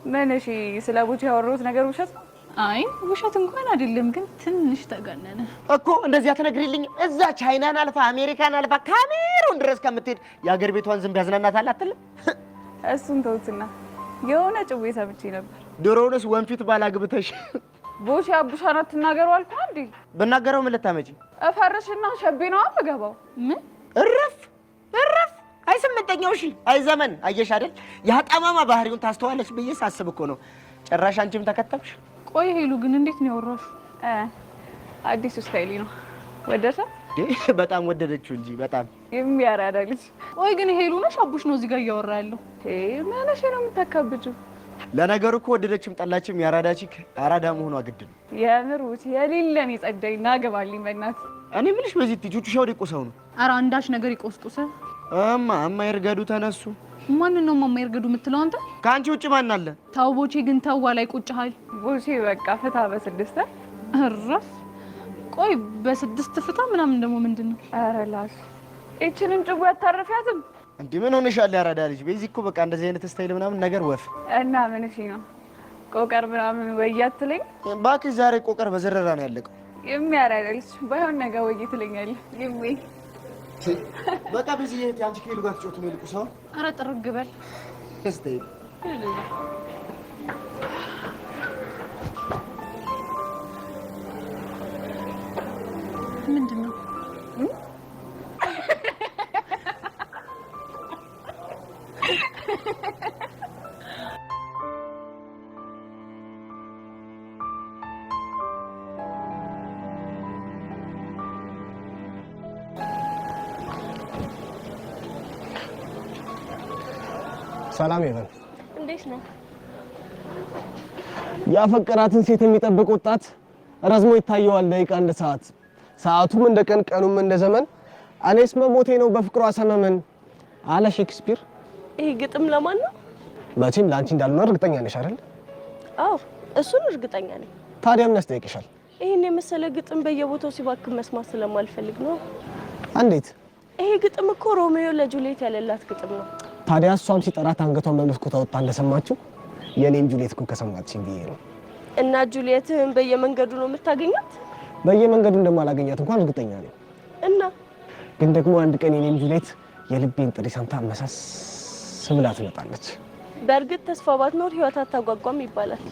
ምን? እሺ ስለ ቡቼ ያወራሁት ነገር ውሸት ነው? አይ ውሸት እንኳን አይደለም ግን ትንሽ ተጋነነ እኮ። እንደዚያ ተነግሪልኝ። እዛ ቻይናን አልፋ አሜሪካን አልፋ ካሜሩን ድረስ ከምትሄድ የአገር ቤቷን ዝም ያዝናናታል አትልም? እሱን ተውትና የሆነ ጭዌ ሰምቼ ነበር። ድሮውንስ ወንፊት ባላግብተሽ ቦሽ አቡሻና ትናገሩ አልኩ እንዴ? ብናገረው ምን ልታመጪ? እፈርሽና ሸቤ ነው አምገባው። ምን እረፍ አይ ስምንተኛው እሺ አይ ዘመን አየሽ አይደል? ያጣማማ ባህሪውን ታስተዋለች ብዬ ሳስብ እኮ ነው። ጭራሽ አንቺም ተከተብሽ። ቆይ ሄሉ ግን እንዴት ነው ያወራሽ? አዲሱ ስታይል ነው። ወደሰ በጣም ወደደችው እንጂ በጣም የሚያራዳ ልጅ። ቆይ ግን ሄሉ ነሽ አቡሽ ነው እዚህ ጋር እያወራ ያለው? ማለሽ ነው የምታካብጂው? ለነገሩ እኮ ወደደችም ጠላችም ያራዳ ቺክ አራዳ መሆኗ ግድ ነው። የምሩት የሌለን የጸዳይና ገባልኝ በእናት። እኔ ምልሽ በዚህ ቹቹ ሻው ቆሰው ነው። ኧረ አንዳች ነገር ይቆስጡስ። እማ ይርገዱ ተነሱ። ማን ነው ማማ ይርገዱ የምትለው አንተ? ከአንቺ ውጭ ማን አለ? ታው ቦቼ ግን ተዋ ላይ ቁጭሃል። ቦቼ በቃ ፍታ በስድስት እረፍ። ቆይ በስድስት ፍታ ምናምን ደግሞ ምንድነው? ኧረ ላሽ እቺንም ጭቡ ያታረፊያትም እንዴ? ምን ሆነሻል ያራዳ ልጅ? በዚህ እኮ በቃ እንደዚህ አይነት ስታይል ምናምን ነገር ወፍ እና ምን እሺ ነው ቆቀር ምናምን ወያትለኝ። እባክሽ ዛሬ ቆቀር በዘረራ ነው ያለቀው። የሚያራዳልሽ ባይሆን ነገር ወይ ትለኛለህ። ይሜ በቃ በዚህ አንቺ ከሄሉ ጋር ትጮቱ ነው ልቁሰው። ኧረ ጥርግ በል እስቲ ምንድነው? ሰላም ይበል። እንዴት ነው? ያፈቀራትን ሴት የሚጠብቅ ወጣት ረዝሞ ይታየዋል ደቂቃ እንደ ሰዓት፣ ሰዓቱም እንደ ቀን፣ ቀኑም እንደ ዘመን። እኔስ መሞቴ ነው በፍቅሯ ሰመመን አለ ሼክስፒር። ይሄ ግጥም ለማን ነው? መቼም ለአንቺ እንዳልሆነ እርግጠኛ ነሽ አይደል? አዎ እሱን እርግጠኛ ነኝ። ታዲያ ምን ያስጠይቅሻል? ይሄን የመሰለ ግጥም በየቦታው ሲባክን መስማት ስለማልፈልግ ነው። እንዴት? ይሄ ግጥም እኮ ሮሚዮ ለጁሊየት ያለላት ግጥም ነው። ታዲያ እሷም ሲጠራት አንገቷን በመስኮት አወጣ እንደሰማችሁ የኔም ጁሊየት እኮ ከሰማችኝ ብዬ ነው። እና ጁሊየትህን በየመንገዱ ነው የምታገኛት? በየመንገዱ እንደማላገኛት እንኳን እርግጠኛ ነኝ። እና ግን ደግሞ አንድ ቀን የኔም ጁሊየት የልቤን ጥሪ ሰምታ መሳስ ብላ ትመጣለች። በእርግጥ ተስፋ ባትኖር ህይወት አታጓጓም ይባላል።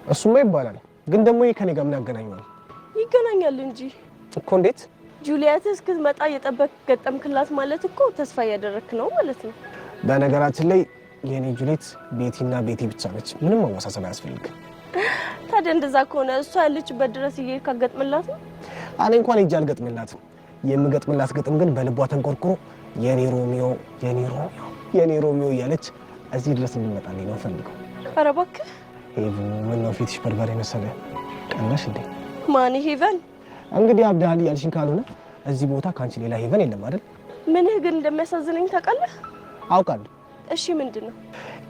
እሱማ ይባላል። ግን ደግሞ ይሄ ከኔ ጋር ምን ያገናኘዋል? ይገናኛል እንጂ እኮ። እንዴት? ጁሊየት እስክትመጣ የጠበቅ ገጠምክላት ማለት እኮ ተስፋ እያደረክ ነው ማለት ነው። በነገራችን ላይ የኔ ጁሊየት ቤቲና ቤቲ ብቻ ነች። ምንም ማወሳሰብ አያስፈልግም። ታዲያ እንደዛ ከሆነ እሷ ያለችበት ድረስ እየሄድክ አትገጥምላት ነው? እኔ እንኳን ሄጄ አልገጥምላትም። የምገጥምላት ግጥም ግን በልቧ ተንቆርቁሮ የኔ ሮሚዮ የኔ ሮሚዮ የኔ ሮሚዮ እያለች እዚህ ድረስ እንድመጣልኝ ነው ፈልገው። ኧረ እባክህ ሄቡ፣ ምነው ፊትሽ በርበሬ መሰለ? ቀናሽ እንዴ? ማን ሄቨን? እንግዲህ አብዳል ያልሽኝ ካልሆነ እዚህ ቦታ ካንቺ ሌላ ሄቨን የለም አይደል? ምንህ ግን እንደሚያሳዝነኝ ታውቃለህ? አውቃለሁ። እሺ ምንድን ነው?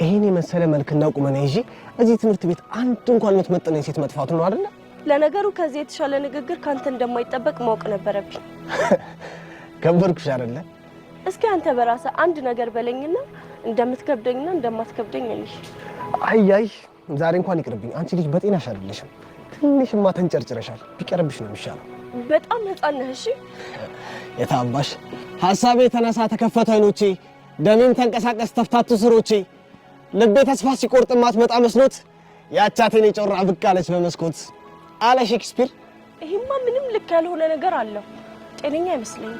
ይሄን የመሰለ መልክና ቁመና ይዤ እዚህ ትምህርት ቤት አንድ እንኳን የምትመጥነኝ ሴት መጥፋቱ ነው አይደል? ለነገሩ ከዚህ የተሻለ ንግግር ካንተ እንደማይጠበቅ ማወቅ ነበረብኝ። ከበርኩሽ አይደለ? እስኪ አንተ በራስህ አንድ ነገር በለኝና እንደምትከብደኝና እንደማትከብደኝ እንሽ። አይ ዛሬ እንኳን ይቅርብኝ። አንቺ ልጅ በጤናሽ አይደለሽም። ትንሽማ ተንጨርጭረሻል። ቢቀርብሽ ነው የሚሻለው። በጣም ህፃን ነህ። እሺ የታባሽ ሐሳቤ ተነሳ ተከፈተ አይኖቼ፣ ደሜም ተንቀሳቀስ ተፍታቱ ስሮቼ፣ ልቤ ተስፋ ሲቆርጥ ማትመጣ መስሎት ያቻቴን የጮራ ብቅ አለች በመስኮት አለ ሼክስፒር። ይሄማ ምንም ልክ ያልሆነ ነገር አለው። ጤነኛ አይመስለኝም።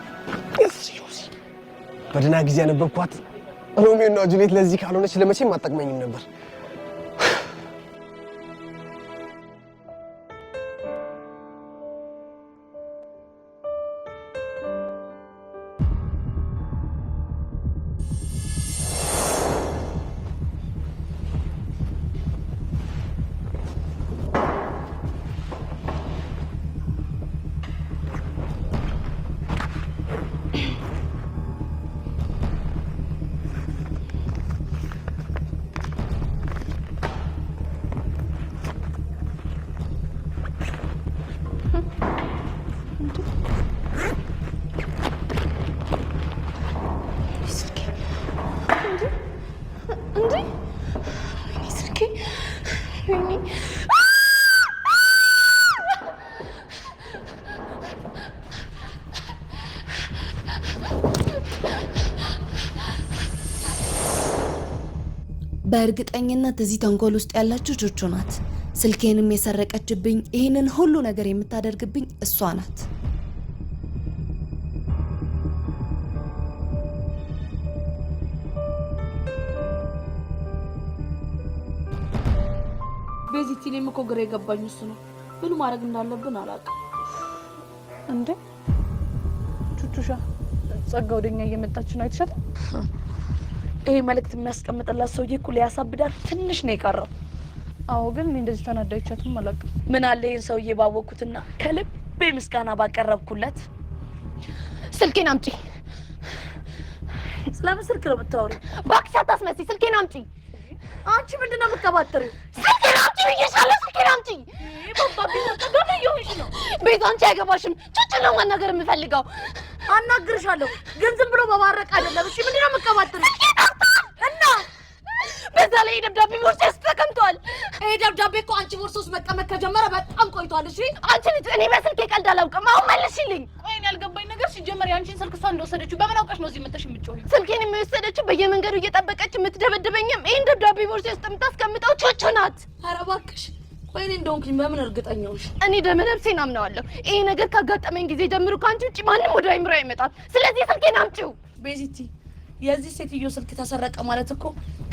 በደህና ጊዜ ያነበብኳት ሮሚዮ እና ጁሊየት ለዚህ ካልሆነች ለመቼም አጠቅመኝም ነበር። በእርግጠኝነት እዚህ ተንኮል ውስጥ ያላችሁ ቹቹ ናት። ስልኬንም የሰረቀችብኝ ይህንን ሁሉ ነገር የምታደርግብኝ እሷ ናት። ቤዚቲ እኔም እኮ ግራ የገባኝ እሱ ነው። ምን ማድረግ እንዳለብን አላውቅም። እንዴ ቹቹሻ ጸጋ ወደኛ እየመጣች ነው አይተሻል? ይሄ መልእክት የሚያስቀምጥላት ሰውዬ እኮ ሊያሳብዳል ትንሽ ነው የቀረው። አዎ ግን እንደዚህ ተናዳይቻትም አላውቅም። ምን አለ ይሄን ሰውዬ ባወኩትና ከልቤ ምስጋና ባቀረብኩለት። ስልኬን አምጪ። ስለምን ስልክ ነው የምታወሪው? እባክሽ አታስመስይ። ስልኬን አምጪ። አንቺ ምንድነው የምትቀባጥሪው? ስልኬን አምጪ ብዬሻለሁ። ስልኬን አምጪ። ባባቢ ተቀበለ ይሁንሽ ነው። ቤዛ አንቺ አይገባሽም። ቹቹ ነው ማናገር የምፈልገው። አናግርሻለሁ ግን ዝም ብሎ በማረቅ አይደለም። እሺ ምንድነው የምትቀባጥሪው? እና በዛ ላይ ደብዳቤ ቦርሳ ውስጥ ተቀምጧል። ይሄ ደብዳቤ እኮ አንቺ ቦርሳ ውስጥ መቀመጥ ከጀመረ በጣም ቆይቷል። እሺ አንቺ ልጅ እኔ በስልኬ ቀልድ አላውቅም። አሁን መልሽልኝ። ቆይ እኔ ያልገባኝ ነገር ሲጀመር ያንቺን ስልክ እሷ እንደወሰደችው በምን አውቀሽ ነው እዚህ መጥተሽ የምትጮሂው? ስልኬን የሚወሰደችው በየመንገዱ እየጠበቀች የምትደበድበኝም ይሄን ደብዳቤ ቦርሳ ውስጥ የምታስቀምጠው ቹቹ ናት። ኧረ እባክሽ ቆይ እኔ እንደሆንኩኝ በምን እርግጠኛ ነሽ? እኔ ደመነፍሴን አምነዋለሁ። ይሄ ነገር ካጋጠመኝ ጊዜ ጀምሮ ከአንቺ ውጭ ማንም ወደ አይምሮ አይመጣም። ስለዚህ ስልኬን አምጪው። ቤዚቲ የዚህ ሴትዮ ስልክ ተሰረቀ ማለት እኮ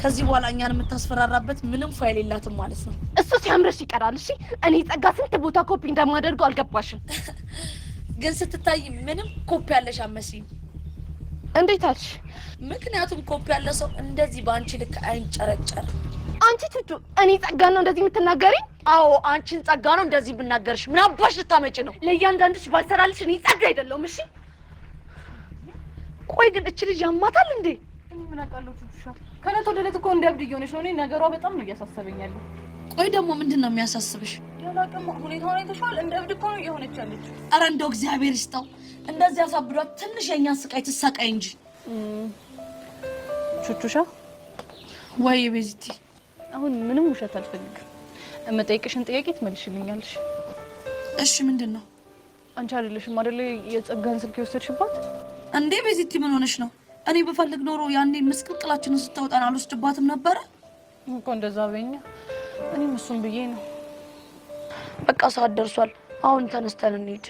ከዚህ በኋላ እኛን የምታስፈራራበት ምንም ፋይል የላትም ማለት ነው። እሱ ሲያምርሽ ይቀራል። እሺ እኔ ጸጋ ስንት ቦታ ኮፒ እንደማደርገው አልገባሽም? ግን ስትታይ ምንም ኮፒ ያለሽ አትመስይም። እንዴት አልሽ? ምክንያቱም ኮፒ ያለ ሰው እንደዚህ በአንቺ ልክ አይንጨረጨርም። አንቺ ቹቹ እኔ ጸጋ ነው እንደዚህ የምትናገሪኝ? አዎ አንቺን ጸጋ ነው እንደዚህ ብናገርሽ ምን አባሽ ልታመጪ ነው? ለእያንዳንድሽ ባልሰራልሽ እኔ ጸጋ አይደለሁም። እሺ ቆይ ግን እቺ ልጅ ያማታል እንዴ? ምን አውቃለሁ ቹቹሻ። ከእለት ወደ እለት እኮ እንደ እብድ እየሆነች ነው። እኔ ነገሯ በጣም ነው እያሳሰበኝ ያለው። ቆይ ደግሞ ምንድን ነው የሚያሳስብሽ? ያላቀም ሁኔታውን አይተሽዋል? እንደ እብድ እኮ ነው እየሆነች ያለችው። ኧረ እንደው እግዚአብሔር ይስጠው እንደዚህ ያሳብዷት። ትንሽ የእኛን ስቃይ ትሰቃይ እንጂ። ቹቹሻ ወይ ቤዚቲ አሁን ምንም ውሸት አልፈልግም። የምጠይቅሽን ጥያቄ ትመልሽልኛለሽ? እሺ ምንድን ነው? አንቺ አይደለሽም አይደለ የጸጋን ስልክ የወሰድሽባት? እንዴ ቤዚቲ ምን ሆነሽ ነው? እኔ በፈልግ ኖሮ ያኔ ምስቅልቅላችንን ስታወጣን አልወስድባትም ነበረ እኮ። እንደዛ በኛ እኔም እሱም ብዬ ነው። በቃ ሰዓት ደርሷል። አሁን ተነስተን እንሂድ።